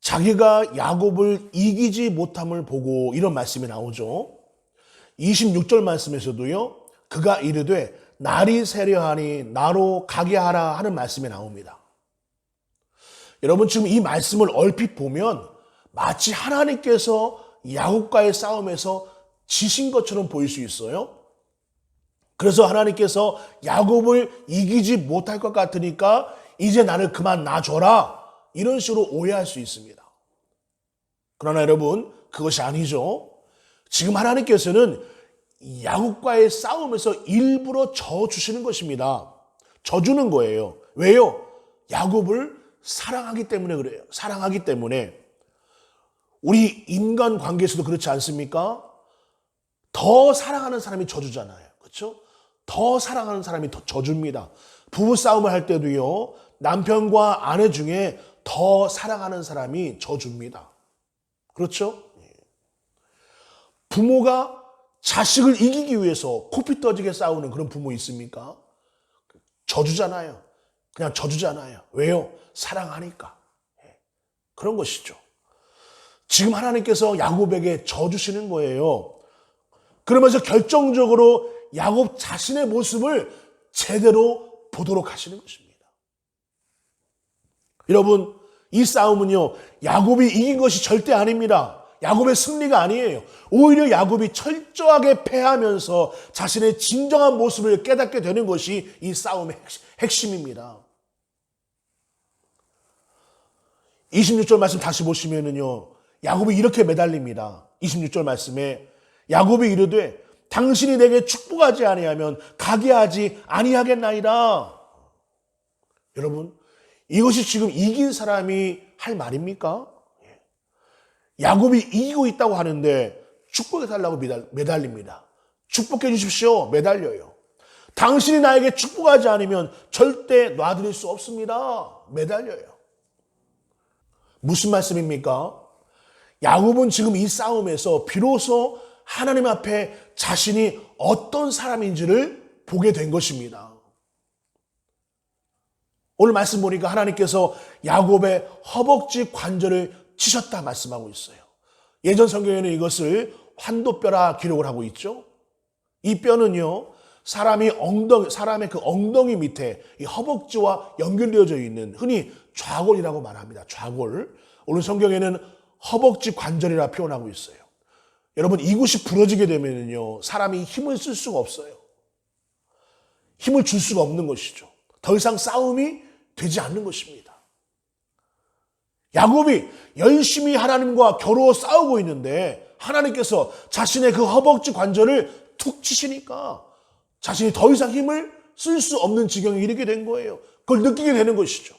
자기가 야곱을 이기지 못함을 보고 이런 말씀이 나오죠. 26절 말씀에서도요, 그가 이르되 날이 세려하니 나로 가게 하라 하는 말씀이 나옵니다. 여러분, 지금 이 말씀을 얼핏 보면 마치 하나님께서 야곱과의 싸움에서 지신 것처럼 보일 수 있어요. 그래서 하나님께서 야곱을 이기지 못할 것 같으니까 이제 나를 그만 놔줘라, 이런 식으로 오해할 수 있습니다. 그러나 여러분, 그것이 아니죠. 지금 하나님께서는 야곱과의 싸움에서 일부러 져주시는 것입니다. 져주는 거예요. 왜요? 야곱을 사랑하기 때문에 그래요. 사랑하기 때문에. 우리 인간 관계에서도 그렇지 않습니까? 더 사랑하는 사람이 져주잖아요. 그렇죠? 더 사랑하는 사람이 더 져줍니다. 부부싸움을 할 때도요, 남편과 아내 중에 더 사랑하는 사람이 저주입니다. 그렇죠? 부모가 자식을 이기기 위해서 코피 떠지게 싸우는 그런 부모 있습니까? 저주잖아요. 그냥 저주잖아요. 왜요? 사랑하니까. 그런 것이죠. 지금 하나님께서 야곱에게 저주시는 거예요. 그러면서 결정적으로 야곱 자신의 모습을 제대로 보도록 하시는 것입니다. 여러분, 이 싸움은요, 야곱이 이긴 것이 절대 아닙니다. 야곱의 승리가 아니에요. 오히려 야곱이 철저하게 패하면서 자신의 진정한 모습을 깨닫게 되는 것이 이 싸움의 핵심입니다. 26절 말씀 다시 보시면은요, 야곱이 이렇게 매달립니다. 26절 말씀에 야곱이 이르되 당신이 내게 축복하지 아니하면 가게 하지 아니하겠나이다. 여러분, 이것이 지금 이긴 사람이 할 말입니까? 야곱이 이기고 있다고 하는데 축복해 달라고 매달립니다. 축복해 주십시오. 매달려요. 당신이 나에게 축복하지 않으면 절대 놔드릴 수 없습니다. 매달려요. 무슨 말씀입니까? 야곱은 지금 이 싸움에서 비로소 하나님 앞에 자신이 어떤 사람인지를 보게 된 것입니다. 오늘 말씀 보니까 하나님께서 야곱의 허벅지 관절을 치셨다 말씀하고 있어요. 예전 성경에는 이것을 환도뼈라 기록을 하고 있죠. 이 뼈는요, 사람의 그 엉덩이 밑에 이 허벅지와 연결되어져 있는 흔히 좌골이라고 말합니다. 좌골. 오늘 성경에는 허벅지 관절이라 표현하고 있어요. 여러분, 이곳이 부러지게 되면요, 사람이 힘을 쓸 수가 없어요. 힘을 줄 수가 없는 것이죠. 더 이상 싸움이 되지 않는 것입니다. 야곱이 열심히 하나님과 겨루어 싸우고 있는데 하나님께서 자신의 그 허벅지 관절을 툭 치시니까 자신이 더 이상 힘을 쓸 수 없는 지경에 이르게 된 거예요. 그걸 느끼게 되는 것이죠.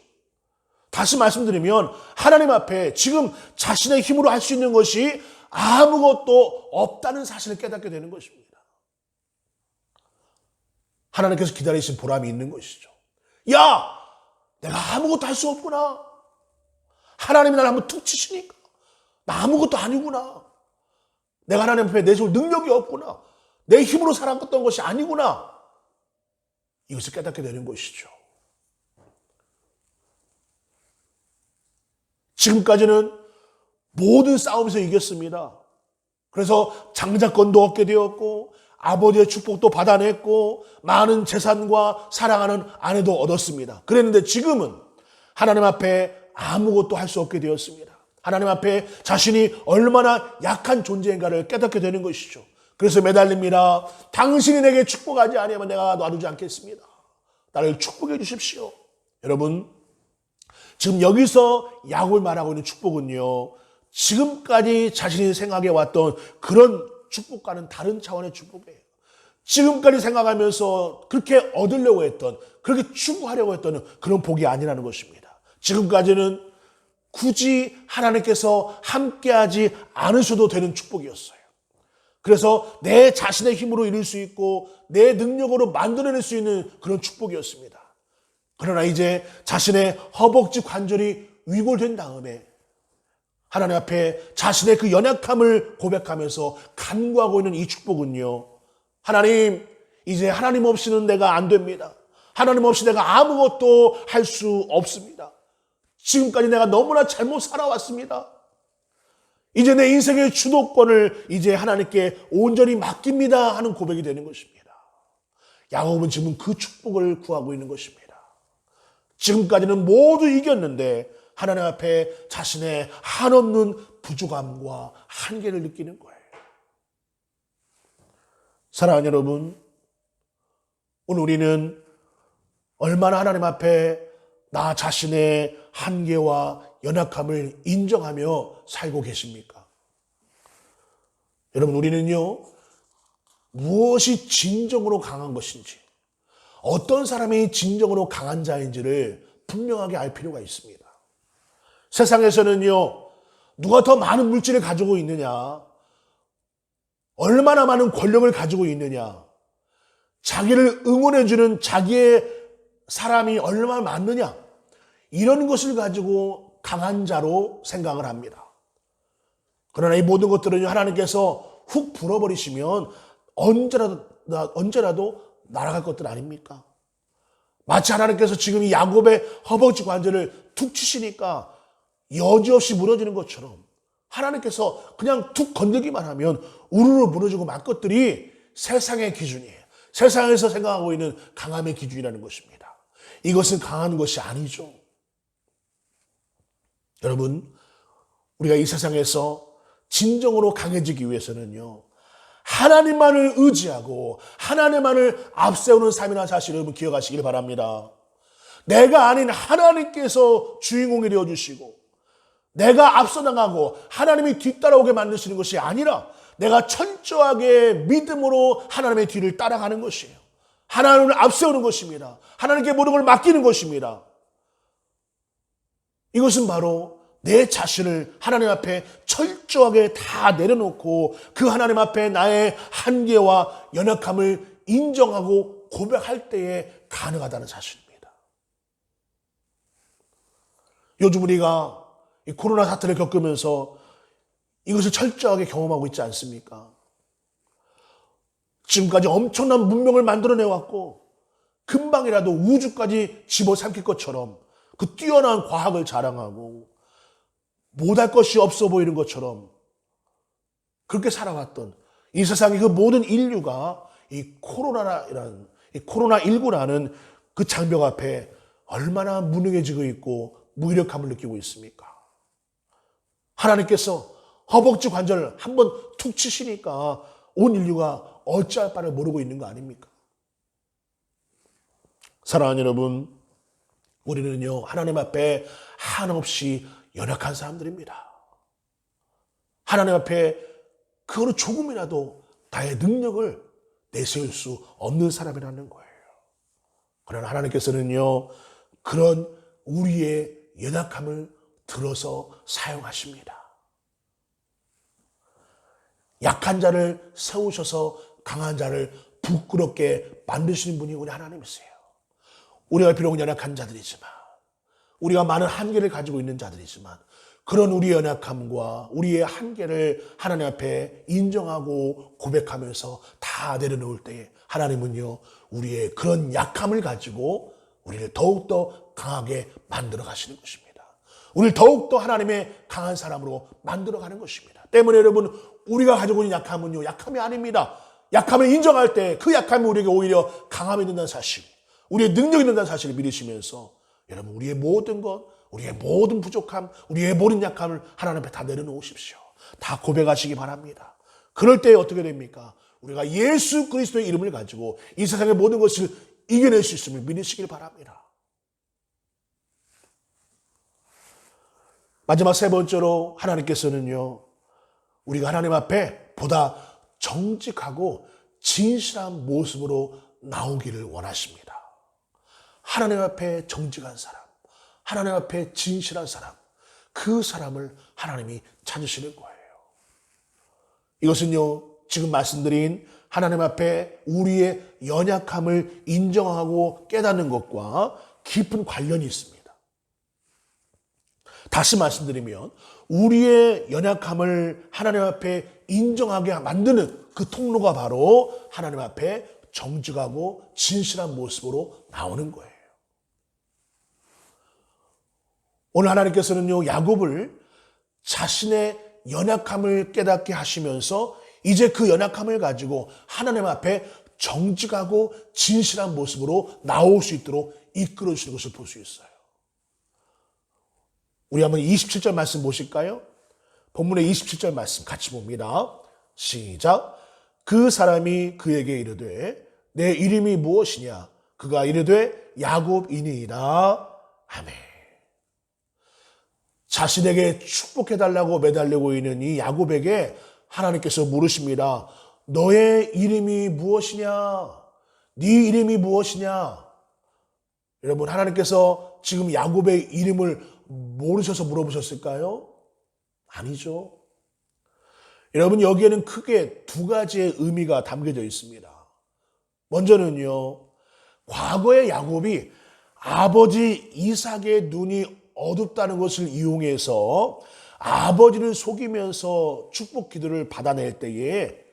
다시 말씀드리면 하나님 앞에 지금 자신의 힘으로 할 수 있는 것이 아무것도 없다는 사실을 깨닫게 되는 것입니다. 하나님께서 기다리신 보람이 있는 것이죠. 야! 내가 아무것도 할 수 없구나. 하나님이 나를 한번 툭 치시니까 나 아무것도 아니구나. 내가 하나님 앞에 내세울 능력이 없구나. 내 힘으로 살았던 것이 아니구나. 이것을 깨닫게 되는 것이죠. 지금까지는 모든 싸움에서 이겼습니다. 그래서 장자권도 얻게 되었고 아버지의 축복도 받아냈고 많은 재산과 사랑하는 아내도 얻었습니다. 그랬는데 지금은 하나님 앞에 아무것도 할 수 없게 되었습니다. 하나님 앞에 자신이 얼마나 약한 존재인가를 깨닫게 되는 것이죠. 그래서 매달립니다. 당신이 내게 축복하지 아니하면 내가 놔두지 않겠습니다. 나를 축복해 주십시오. 여러분, 지금 여기서 야곱이 말하고 있는 축복은요, 지금까지 자신이 생각해 왔던 그런 축복과는 다른 차원의 축복이에요. 지금까지 생각하면서 그렇게 얻으려고 했던, 그렇게 추구하려고 했던 그런 복이 아니라는 것입니다. 지금까지는 굳이 하나님께서 함께하지 않으셔도 되는 축복이었어요. 그래서 내 자신의 힘으로 이룰 수 있고 내 능력으로 만들어낼 수 있는 그런 축복이었습니다. 그러나 이제 자신의 허벅지 관절이 위골된 다음에 하나님 앞에 자신의 그 연약함을 고백하면서 간구하고 있는 이 축복은요, 하나님, 이제 하나님 없이는 내가 안 됩니다. 하나님 없이 내가 아무것도 할 수 없습니다. 지금까지 내가 너무나 잘못 살아왔습니다. 이제 내 인생의 주도권을 이제 하나님께 온전히 맡깁니다 하는 고백이 되는 것입니다. 야곱은 지금 그 축복을 구하고 있는 것입니다. 지금까지는 모두 이겼는데 하나님 앞에 자신의 한없는 부족함과 한계를 느끼는 거예요. 사랑하는 여러분, 오늘 우리는 얼마나 하나님 앞에 나 자신의 한계와 연약함을 인정하며 살고 계십니까? 여러분, 우리는요, 무엇이 진정으로 강한 것인지, 어떤 사람이 진정으로 강한 자인지를 분명하게 알 필요가 있습니다. 세상에서는요, 누가 더 많은 물질을 가지고 있느냐, 얼마나 많은 권력을 가지고 있느냐, 자기를 응원해주는 자기의 사람이 얼마나 많느냐, 이런 것을 가지고 강한 자로 생각을 합니다. 그러나 이 모든 것들은 하나님께서 훅 불어버리시면 언제라도 날아갈 것들 아닙니까? 마치 하나님께서 지금 이 야곱의 허벅지 관절을 툭 치시니까 여지없이 무너지는 것처럼 하나님께서 그냥 툭 건들기만 하면 우르르 무너지고 말 것들이 세상의 기준이에요. 세상에서 생각하고 있는 강함의 기준이라는 것입니다. 이것은 강한 것이 아니죠. 여러분, 우리가 이 세상에서 진정으로 강해지기 위해서는요, 하나님만을 의지하고 하나님만을 앞세우는 삶이라는 사실을 여러분 기억하시길 바랍니다. 내가 아닌 하나님께서 주인공이 되어주시고 내가 앞서 나가고 하나님이 뒤따라오게 만드시는 것이 아니라 내가 철저하게 믿음으로 하나님의 뒤를 따라가는 것이에요. 하나님을 앞세우는 것입니다. 하나님께 모든 걸 맡기는 것입니다. 이것은 바로 내 자신을 하나님 앞에 철저하게 다 내려놓고 그 하나님 앞에 나의 한계와 연약함을 인정하고 고백할 때에 가능하다는 사실입니다. 요즘 우리가 이 코로나 사태를 겪으면서 이것을 철저하게 경험하고 있지 않습니까? 지금까지 엄청난 문명을 만들어내왔고 금방이라도 우주까지 집어삼킬 것처럼 그 뛰어난 과학을 자랑하고 못할 것이 없어 보이는 것처럼 그렇게 살아왔던 이 세상의 그 모든 인류가 이 코로나19라는 그 장벽 앞에 얼마나 무능해지고 있고 무기력함을 느끼고 있습니까? 하나님께서 허벅지 관절을 한번 툭 치시니까 온 인류가 어찌할 바를 모르고 있는 거 아닙니까? 사랑하는 여러분, 우리는요 하나님 앞에 한없이 연약한 사람들입니다. 하나님 앞에 그거로 조금이라도 나의 능력을 내세울 수 없는 사람이라는 거예요. 그러나 하나님께서는요 그런 우리의 연약함을 들어서 사용하십니다. 약한 자를 세우셔서 강한 자를 부끄럽게 만드시는 분이 우리 하나님이세요. 우리가 비록 연약한 자들이지만 우리가 많은 한계를 가지고 있는 자들이지만 그런 우리의 연약함과 우리의 한계를 하나님 앞에 인정하고 고백하면서 다 내려놓을 때에 하나님은요 우리의 그런 약함을 가지고 우리를 더욱더 강하게 만들어 가시는 것입니다. 우리를 더욱더 하나님의 강한 사람으로 만들어 가는 것입니다. 때문에 여러분 우리가 가지고 있는 약함은요 약함이 아닙니다. 약함을 인정할 때 그 약함이 우리에게 오히려 강함이 된다는 사실, 우리의 능력이 된다는 사실을 믿으시면서 여러분 우리의 모든 것, 우리의 모든 부족함, 우리의 모든 약함을 하나님 앞에 다 내려놓으십시오. 다 고백하시기 바랍니다. 그럴 때 어떻게 됩니까? 우리가 예수 그리스도의 이름을 가지고 이 세상의 모든 것을 이겨낼 수 있음을 믿으시길 바랍니다. 마지막 세 번째로 하나님께서는요 우리가 하나님 앞에 보다 정직하고 진실한 모습으로 나오기를 원하십니다. 하나님 앞에 정직한 사람, 하나님 앞에 진실한 사람, 그 사람을 하나님이 찾으시는 거예요. 이것은요 지금 말씀드린 하나님 앞에 우리의 연약함을 인정하고 깨닫는 것과 깊은 관련이 있습니다. 다시 말씀드리면 우리의 연약함을 하나님 앞에 인정하게 만드는 그 통로가 바로 하나님 앞에 정직하고 진실한 모습으로 나오는 거예요. 오늘 하나님께서는요 야곱을 자신의 연약함을 깨닫게 하시면서 이제 그 연약함을 가지고 하나님 앞에 정직하고 진실한 모습으로 나올 수 있도록 이끌어 주시는 것을 볼 수 있어요. 우리 한번 27절 말씀 보실까요? 본문의 27절 말씀 같이 봅니다. 시작. 그 사람이 그에게 이르되 내 이름이 무엇이냐? 그가 이르되 야곱이니이다. 아멘. 자신에게 축복해달라고 매달리고 있는 이 야곱에게 하나님께서 물으십니다. 너의 이름이 무엇이냐? 네 이름이 무엇이냐? 여러분 하나님께서 지금 야곱의 이름을 모르셔서 물어보셨을까요? 아니죠. 여러분 여기에는 크게 두 가지의 의미가 담겨져 있습니다. 먼저는요. 과거의 야곱이 아버지 이삭의 눈이 어둡다는 것을 이용해서 아버지를 속이면서 축복 기도를 받아낼 때에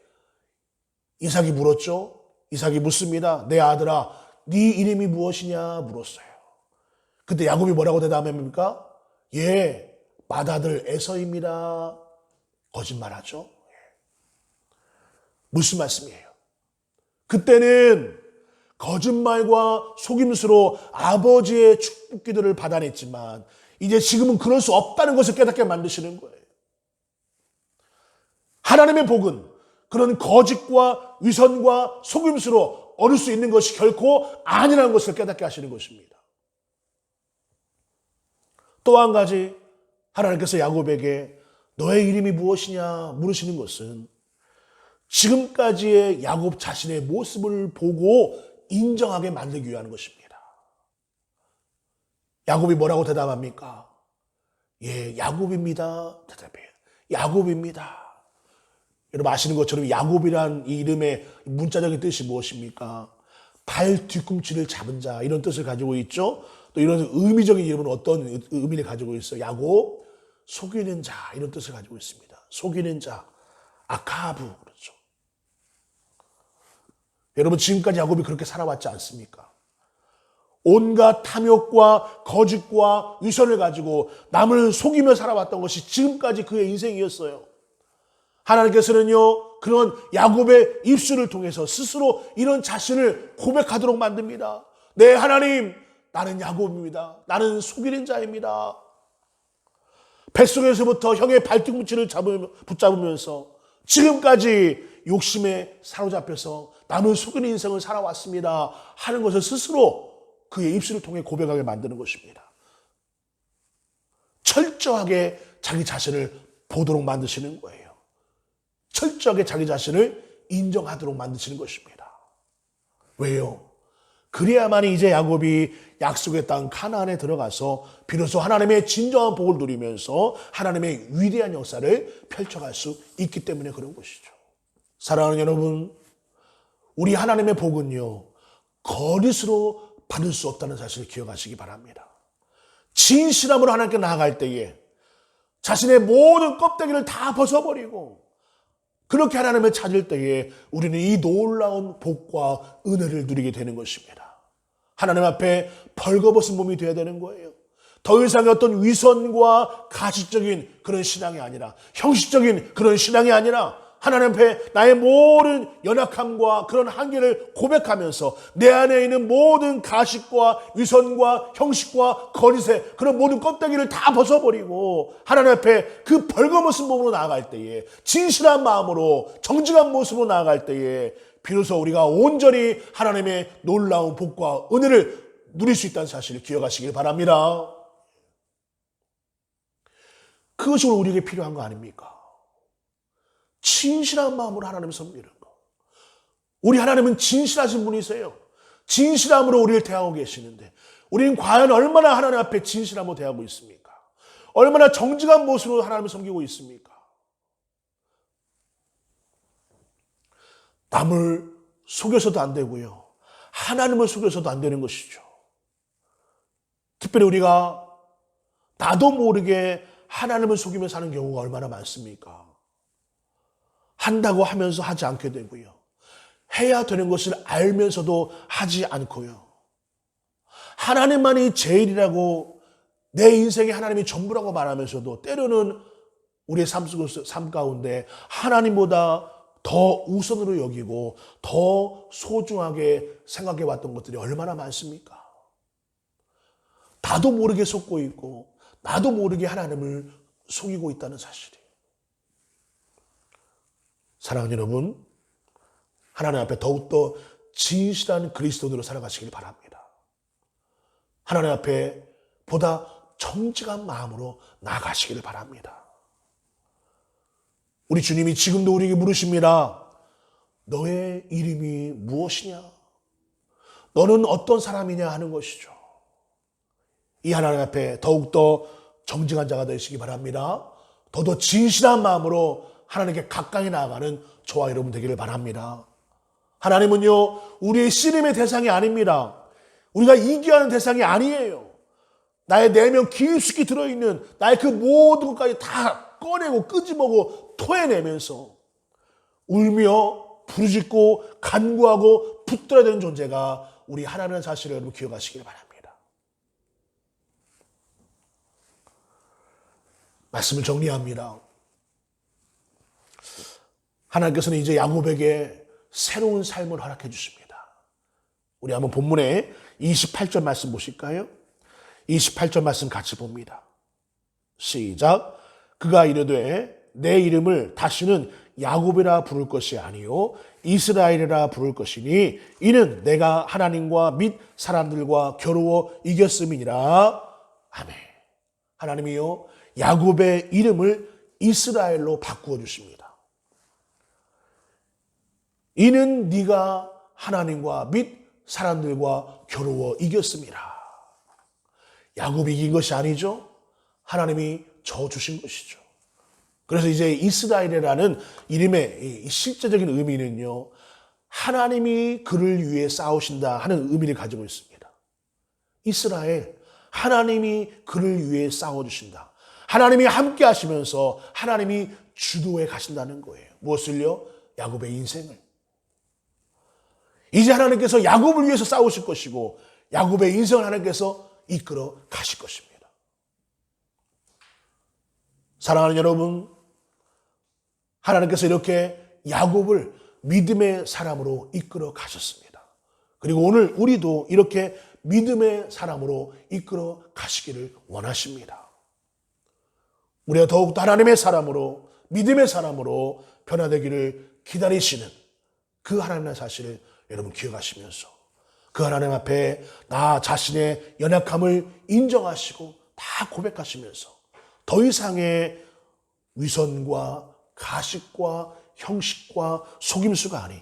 이삭이 물었죠. 이삭이 묻습니다. 내 아들아, 네 이름이 무엇이냐 물었어요. 그때 야곱이 뭐라고 대답합니까? 예, 맏아들 에서입니다. 거짓말하죠. 무슨 말씀이에요? 그때는 거짓말과 속임수로 아버지의 축복 기도를 받아냈지만 이제 지금은 그럴 수 없다는 것을 깨닫게 만드시는 거예요. 하나님의 복은 그런 거짓과 위선과 속임수로 얻을 수 있는 것이 결코 아니라는 것을 깨닫게 하시는 것입니다. 또 한 가지 하나님께서 야곱에게 너의 이름이 무엇이냐 물으시는 것은 지금까지의 야곱 자신의 모습을 보고 인정하게 만들기 위한 것입니다. 야곱이 뭐라고 대답합니까? 예, 야곱입니다. 대답해요. 야곱입니다. 여러분 아시는 것처럼 야곱이란 이 이름의 문자적인 뜻이 무엇입니까? 발 뒤꿈치를 잡은 자 이런 뜻을 가지고 있죠. 또 이런 의미적인 이름은 어떤 의미를 가지고 있어요? 야곱, 속이는 자 이런 뜻을 가지고 있습니다. 속이는 자, 아카브 그렇죠. 여러분 지금까지 야곱이 그렇게 살아왔지 않습니까? 온갖 탐욕과 거짓과 위선을 가지고 남을 속이며 살아왔던 것이 지금까지 그의 인생이었어요. 하나님께서는요 그런 야곱의 입술을 통해서 스스로 이런 자신을 고백하도록 만듭니다. 네 하나님, 나는 야곱입니다. 나는 속이는 자입니다. 뱃속에서부터 형의 발뒤꿈치를 붙잡으면서 지금까지 욕심에 사로잡혀서 남을 속이는 인생을 살아왔습니다 하는 것을 스스로 그의 입술을 통해 고백하게 만드는 것입니다. 철저하게 자기 자신을 보도록 만드시는 거예요. 철저하게 자기 자신을 인정하도록 만드시는 것입니다. 왜요? 그래야만이 이제 야곱이 약속의 땅 가나안에 들어가서 비로소 하나님의 진정한 복을 누리면서 하나님의 위대한 역사를 펼쳐갈 수 있기 때문에 그런 것이죠. 사랑하는 여러분, 우리 하나님의 복은요 거짓으로 받을 수 없다는 사실을 기억하시기 바랍니다. 진실함으로 하나님께 나아갈 때에 자신의 모든 껍데기를 다 벗어버리고 그렇게 하나님을 찾을 때에 우리는 이 놀라운 복과 은혜를 누리게 되는 것입니다. 하나님 앞에 벌거벗은 몸이 되어야 되는 거예요. 더 이상의 어떤 위선과 가식적인 그런 신앙이 아니라, 형식적인 그런 신앙이 아니라 하나님 앞에 나의 모든 연약함과 그런 한계를 고백하면서 내 안에 있는 모든 가식과 위선과 형식과 거짓의 그런 모든 껍데기를 다 벗어버리고 하나님 앞에 그 벌거벗은 몸으로 나아갈 때에, 진실한 마음으로 정직한 모습으로 나아갈 때에 비로소 우리가 온전히 하나님의 놀라운 복과 은혜를 누릴 수 있다는 사실을 기억하시길 바랍니다. 그것이 우리에게 필요한 거 아닙니까? 진실한 마음으로 하나님을 섬기는 것. 우리 하나님은 진실하신 분이세요. 진실함으로 우리를 대하고 계시는데 우리는 과연 얼마나 하나님 앞에 진실함으로 대하고 있습니까? 얼마나 정직한 모습으로 하나님을 섬기고 있습니까? 남을 속여서도 안 되고요. 하나님을 속여서도 안 되는 것이죠. 특별히 우리가 나도 모르게 하나님을 속이며 사는 경우가 얼마나 많습니까? 한다고 하면서 하지 않게 되고요. 해야 되는 것을 알면서도 하지 않고요. 하나님만이 제일이라고 내 인생에 하나님이 전부라고 말하면서도 때로는 우리의 삶 가운데 하나님보다 더 우선으로 여기고 더 소중하게 생각해 왔던 것들이 얼마나 많습니까? 나도 모르게 속고 있고 나도 모르게 하나님을 속이고 있다는 사실이에요. 사랑하는 여러분, 하나님 앞에 더욱더 진실한 그리스도인으로 살아가시길 바랍니다. 하나님 앞에 보다 정직한 마음으로 나아가시기를 바랍니다. 우리 주님이 지금도 우리에게 물으십니다. 너의 이름이 무엇이냐? 너는 어떤 사람이냐 하는 것이죠. 이 하나님 앞에 더욱더 정직한 자가 되시기 바랍니다. 더더 진실한 마음으로 하나님께 가까이 나아가는 저와 여러분 되기를 바랍니다. 하나님은요, 우리의 씨름의 대상이 아닙니다. 우리가 이겨하는 대상이 아니에요. 나의 내면 깊숙이 들어있는 나의 그 모든 것까지 다 꺼내고 끄집어고 토해내면서 울며 부르짖고 간구하고 붙들어야 되는 존재가 우리 하나님의 사실을 여러분 기억하시길 바랍니다. 말씀을 정리합니다. 하나님께서는 이제 야곱에게 새로운 삶을 허락해 주십니다. 우리 한번 본문에 28절 말씀 보실까요? 28절 말씀 같이 봅니다. 시작. 그가 이르되 내 이름을 다시는 야곱이라 부를 것이 아니요 이스라엘이라 부를 것이니 이는 내가 하나님과 및 사람들과 겨루어 이겼음이니라. 아멘. 하나님이요 야곱의 이름을 이스라엘로 바꾸어 주십니다. 이는 네가 하나님과 및 사람들과 겨루어 이겼습니다. 야곱이 이긴 것이 아니죠. 하나님이 져 주신 것이죠. 그래서 이제 이스라엘이라는 이름의 실제적인 의미는요, 하나님이 그를 위해 싸우신다 하는 의미를 가지고 있습니다. 이스라엘, 하나님이 그를 위해 싸워주신다. 하나님이 함께 하시면서 하나님이 주도해 가신다는 거예요. 무엇을요? 야곱의 인생을. 이제 하나님께서 야곱을 위해서 싸우실 것이고 야곱의 인생을 하나님께서 이끌어 가실 것입니다. 사랑하는 여러분, 하나님께서 이렇게 야곱을 믿음의 사람으로 이끌어 가셨습니다. 그리고 오늘 우리도 이렇게 믿음의 사람으로 이끌어 가시기를 원하십니다. 우리가 더욱더 하나님의 사람으로, 믿음의 사람으로 변화되기를 기다리시는 그 하나님의 사실을 여러분 기억하시면서 그 하나님 앞에 나 자신의 연약함을 인정하시고 다 고백하시면서 더 이상의 위선과 가식과 형식과 속임수가 아닌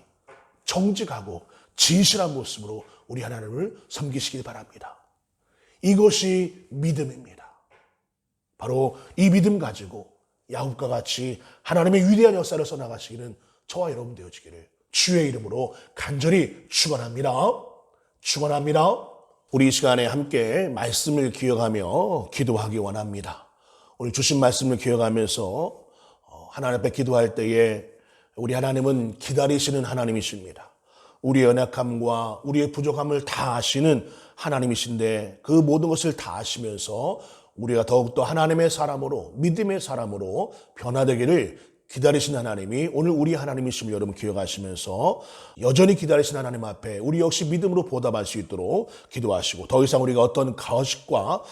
정직하고 진실한 모습으로 우리 하나님을 섬기시길 바랍니다. 이것이 믿음입니다. 바로 이 믿음 가지고 야곱과 같이 하나님의 위대한 역사를 써나가시기는 저와 여러분 되어지기를 주의 이름으로 간절히 축원합니다. 축원합니다. 우리 이 시간에 함께 말씀을 기억하며 기도하기 원합니다. 오늘 주신 말씀을 기억하면서 하나님 앞에 기도할 때에 우리 하나님은 기다리시는 하나님이십니다. 우리의 연약함과 우리의 부족함을 다 아시는 하나님이신데 그 모든 것을 다 아시면서 우리가 더욱더 하나님의 사람으로 믿음의 사람으로 변화되기를 기다리시는 하나님이 오늘 우리 하나님이심을 여러분 기억하시면서 여전히 기다리시는 하나님 앞에 우리 역시 믿음으로 보답할 수 있도록 기도하시고 더 이상 우리가 어떤 가식과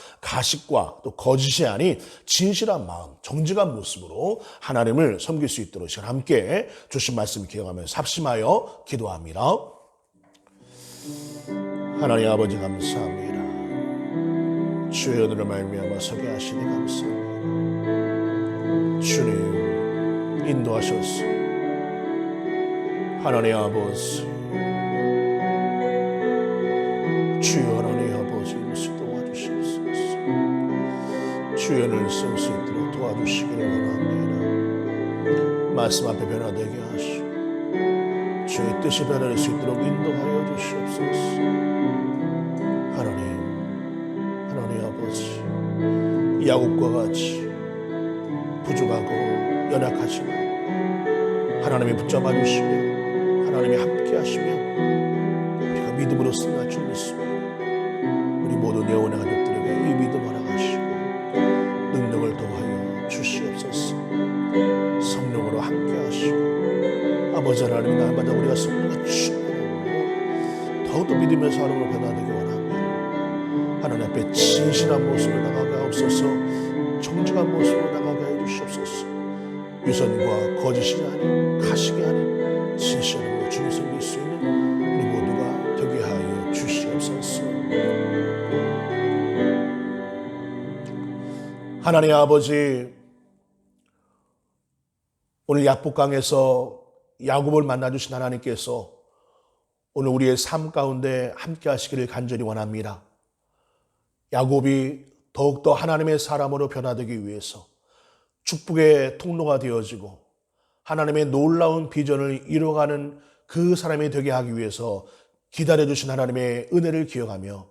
또 거짓이 아닌 진실한 마음, 정직한 모습으로 하나님을 섬길 수 있도록 시간 함께 주신 말씀을 기억하면서 합심하여 기도합니다. 하나님 아버지 감사합니다. 주의 은혜로 말미암아 서게 하시니 감사합니다. 주님 인도하셔서 하나님 아버지 주여 하나님 아버지 인수 도와주시옵소서. 주의 은혜를 쓸 수 있도록 도와주시기를 원합니다. 말씀 앞에 변화되게 하시고 주의 뜻이 변화될 수 있도록 인도하여 주시옵소서. 하나님 아버지 야곱과 같이 부족하고 연약하지만 하나님이 붙잡아 주시며 하나님이 함께 하시며 우리가 믿음으로 승리할 줄 믿습니다. 우리 모든 영혼의 가족들에게 이 믿음 허락하시고 능력을 더하여 주시옵소서. 성령으로 함께 하시고 아버지 하나님 날마다 우리가 성령과 충만함으로 더욱더 믿음의 사람으로 변화되기 원합니다. 하나님 앞에 진실한 모습으로 나가게 하옵소서. 정직한 모습으로 나가게 해 주시옵소서. 위선과 거짓이 아닌 가식이 아닌 진실함으로 주님 섬길 수 있는 우리 모두가 되게 하여 주시옵소서. 하나님 아버지, 오늘 야복강에서 야곱을 만나주신 하나님께서 오늘 우리의 삶 가운데 함께 하시기를 간절히 원합니다. 야곱이 더욱더 하나님의 사람으로 변화되기 위해서 축복의 통로가 되어지고 하나님의 놀라운 비전을 이루어가는 그 사람이 되게 하기 위해서 기다려주신 하나님의 은혜를 기억하며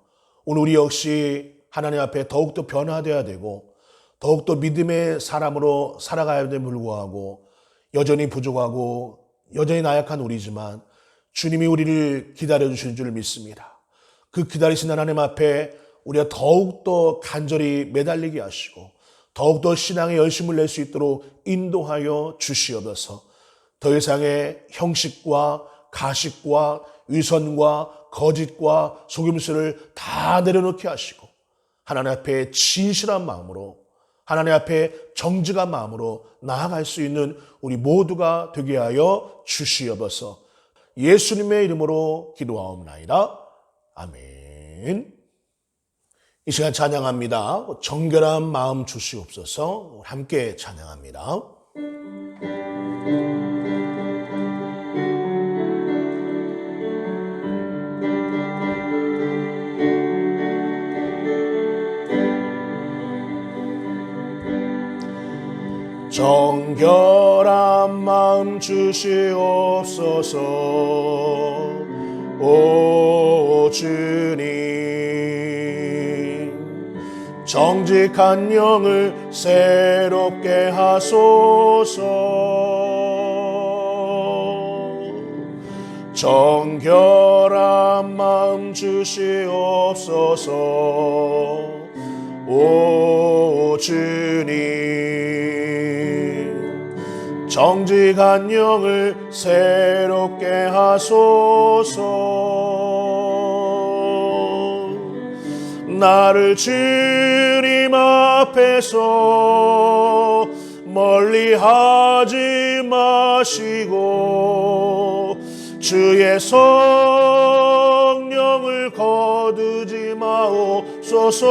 오늘 우리 역시 하나님 앞에 더욱더 변화되어야 되고 더욱더 믿음의 사람으로 살아가야 됨에 불구하고 여전히 부족하고 여전히 나약한 우리지만 주님이 우리를 기다려주실 줄 믿습니다. 그 기다리신 하나님 앞에 우리가 더욱더 간절히 매달리게 하시고 더욱더 신앙의 열심을 낼 수 있도록 인도하여 주시옵소서. 더 이상의 형식과 가식과 위선과 거짓과 속임수를 다 내려놓게 하시고 하나님 앞에 진실한 마음으로 하나님 앞에 정직한 마음으로 나아갈 수 있는 우리 모두가 되게 하여 주시옵소서. 예수님의 이름으로 기도하옵나이다. 아멘. 이 시간 찬양합니다. 정결한 마음 주시옵소서. 함께 찬양합니다. 정결한 마음 주시옵소서. 오 주님, 정직한 영을 새롭게 하소서. 정결한 마음 주시옵소서. 오 주님, 정직한 영을 새롭게 하소서. 나를 주님 앞에서 멀리하지 마시고 주의 성령을 거두지 마옵소서.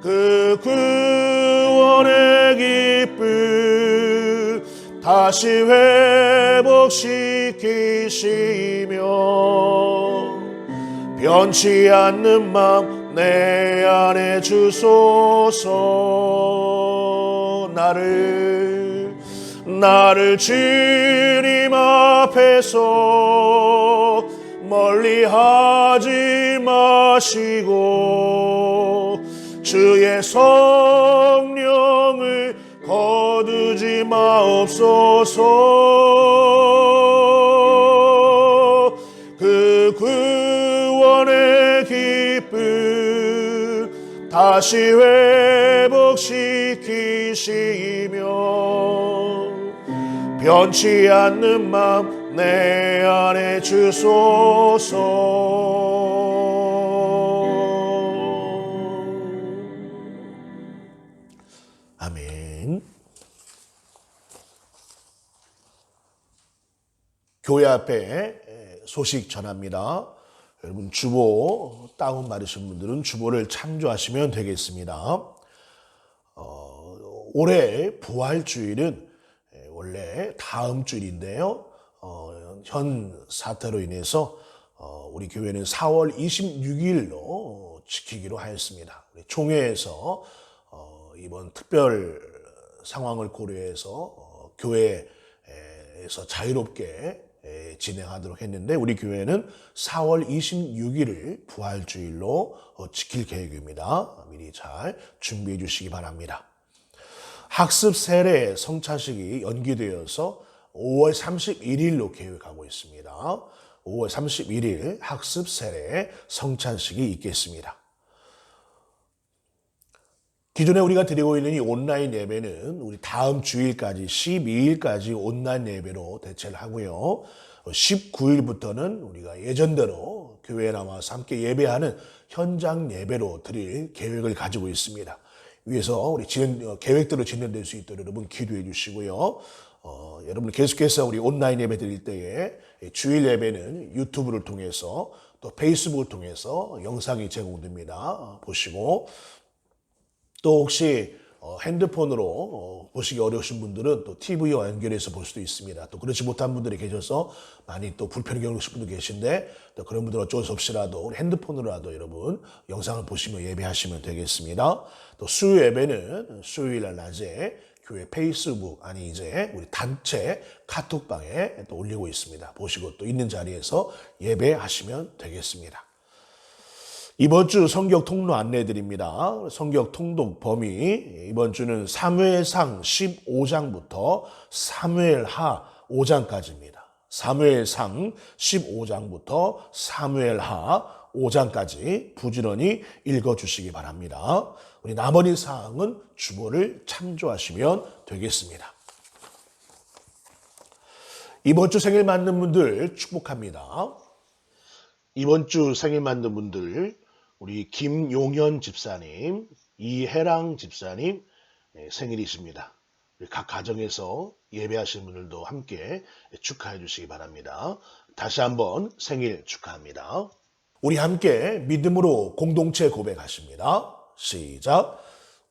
그 구원의 기쁨 다시 회복시키시며 변치 않는 마음 내 안에 주소서. 나를 주님 앞에서 멀리하지 마시고 주의 성령을 거두지 마옵소서. 그 구원의 기쁨 다시 회복시키시며 변치 않는 마음 내 안에 주소서. 아멘. 교회 앞에 소식 전합니다. 여러분 주보 다운받으신 분들은 주보를 참조하시면 되겠습니다. 올해 부활주일은 원래 다음 주일인데요. 현 사태로 인해서 우리 교회는 4월 26일로 지키기로 하였습니다. 총회에서 이번 특별 상황을 고려해서 교회에서 자유롭게 진행하도록 했는데 우리 교회는 4월 26일을 부활주일로 지킬 계획입니다. 미리 잘 준비해 주시기 바랍니다. 학습 세례 성찬식이 연기되어서 5월 31일로 계획하고 있습니다. 5월 31일 학습 세례 성찬식이 있겠습니다. 기존에 우리가 드리고 있는 이 온라인 예배는 우리 다음 주일까지 12일까지 온라인 예배로 대체를 하고요. 19일부터는 우리가 예전대로 교회에 나와서 함께 예배하는 현장 예배로 드릴 계획을 가지고 있습니다. 위해서 우리 계획대로 진행될 수 있도록 여러분 기도해 주시고요. 여러분 계속해서 우리 온라인 예배 드릴 때에 주일 예배는 유튜브를 통해서 또 페이스북을 통해서 영상이 제공됩니다. 보시고 또 혹시 핸드폰으로 보시기 어려우신 분들은 또 TV와 연결해서 볼 수도 있습니다. 또 그렇지 못한 분들이 계셔서 많이 또 불편을 겪으신 분도 계신데 또 그런 분들은 어쩔 수 없이라도 핸드폰으로라도 여러분 영상을 보시며 예배하시면 되겠습니다. 또 수요 예배는 수요일 날 낮에 교회 페이스북 아니 이제 우리 단체 카톡방에 또 올리고 있습니다. 보시고 또 있는 자리에서 예배하시면 되겠습니다. 이번 주 성경 통로 안내드립니다. 성경 통독 범위 이번 주는 사무엘상 15장부터 사무엘하 5장까지입니다. 사무엘상 15장부터 사무엘하 5장까지 부지런히 읽어주시기 바랍니다. 우리 나머지 사항은 주보를 참조하시면 되겠습니다. 이번 주 생일 맞는 분들 축복합니다. 이번 주 생일 맞는 분들 우리 김용현 집사님, 이혜랑 집사님 생일이십니다. 각 가정에서 예배하시는 분들도 함께 축하해 주시기 바랍니다. 다시 한번 생일 축하합니다. 우리 함께 믿음으로 공동체 고백하십니다. 시작.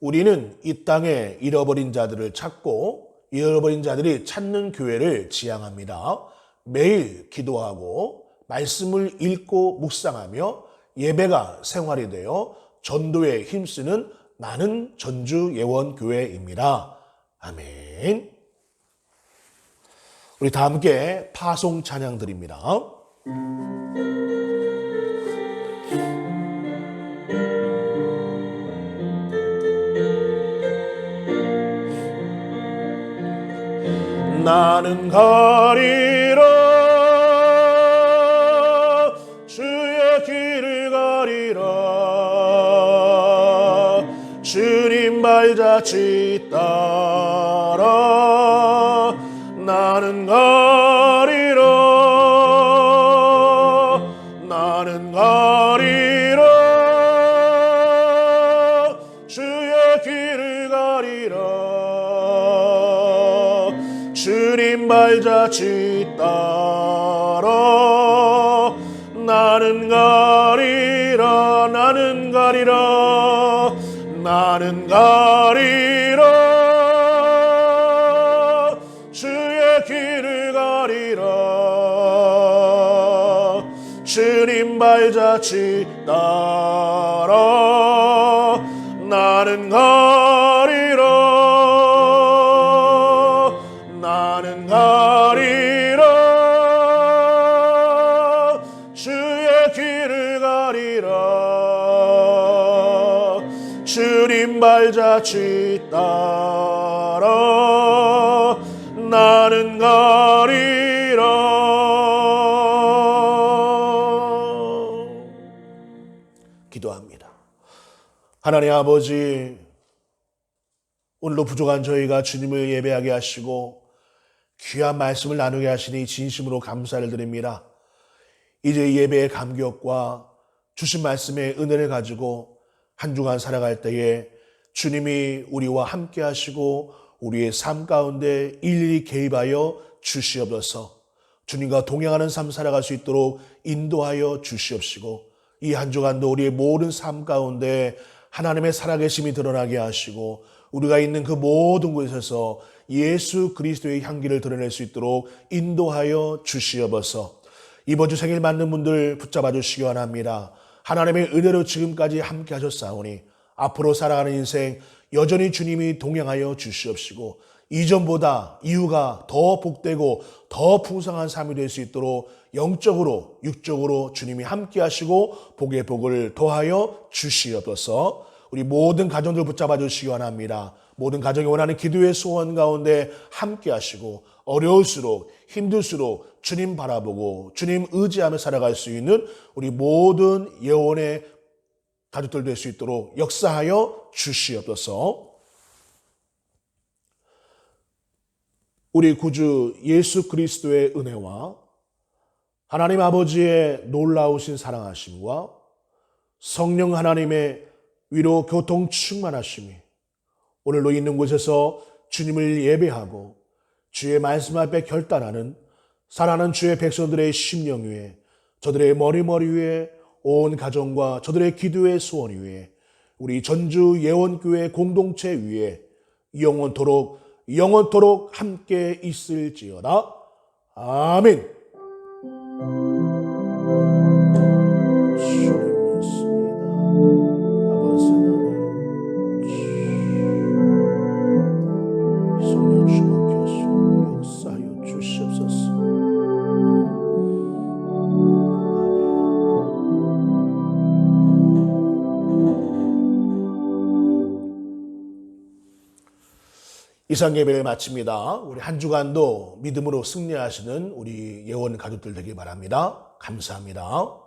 우리는 이 땅에 잃어버린 자들을 찾고 잃어버린 자들이 찾는 교회를 지향합니다. 매일 기도하고 말씀을 읽고 묵상하며 예배가 생활이 되어 전도에 힘쓰는 많은 전주 예원교회입니다. 아멘. 우리 다 함께 파송 찬양 드립니다. 나는 가리라 주의 길을 가리라 주님 발자취 따라 나는 가리라 나는 가리라 주의 길을 가리라 주님 발자취 따라 나는 가리라 나는 가리라 나는 가리라 주의 길을 가리라 주님 발자취 따라 나는 가리라 나는 가리라 주의 길을 가리라 주님 발자취 따라 나는 가리라. 기도합니다. 하나님 아버지, 오늘도 부족한 저희가 주님을 예배하게 하시고 귀한 말씀을 나누게 하시니 진심으로 감사를 드립니다. 이제 예배의 감격과 주신 말씀의 은혜를 가지고 한 주간 살아갈 때에 주님이 우리와 함께 하시고 우리의 삶 가운데 일일이 개입하여 주시옵소서. 주님과 동행하는 삶 살아갈 수 있도록 인도하여 주시옵시고 이 한 주간도 우리의 모든 삶 가운데 하나님의 살아계심이 드러나게 하시고 우리가 있는 그 모든 곳에서 예수 그리스도의 향기를 드러낼 수 있도록 인도하여 주시옵소서. 이번 주 생일 맞는 분들 붙잡아 주시기 원합니다. 하나님의 은혜로 지금까지 함께 하셨사오니 앞으로 살아가는 인생 여전히 주님이 동행하여 주시옵시고 이전보다 이후가 더 복되고 더 풍성한 삶이 될 수 있도록 영적으로 육적으로 주님이 함께 하시고 복의 복을 더하여 주시옵소서. 우리 모든 가정들 붙잡아 주시기 원합니다. 모든 가정이 원하는 기도의 소원 가운데 함께 하시고 어려울수록 힘들수록 주님 바라보고 주님 의지하며 살아갈 수 있는 우리 모든 예원의 가족들 될 수 있도록 역사하여 주시옵소서. 우리 구주 예수 그리스도의 은혜와 하나님 아버지의 놀라우신 사랑하심과 성령 하나님의 위로 교통 충만하심이 오늘도 있는 곳에서 주님을 예배하고 주의 말씀 앞에 결단하는 사랑하는 주의 백성들의 심령 위에 저들의 머리 위에 온 가정과 저들의 기도의 소원 위에 우리 전주 예원교회 공동체 위에 영원토록 함께 있을지어다. 아멘. 주님 믿습니다. 아버지 하나님. 이상 예배를 마칩니다. 우리 한 주간도 믿음으로 승리하시는 우리 예원 가족들 되길 바랍니다. 감사합니다.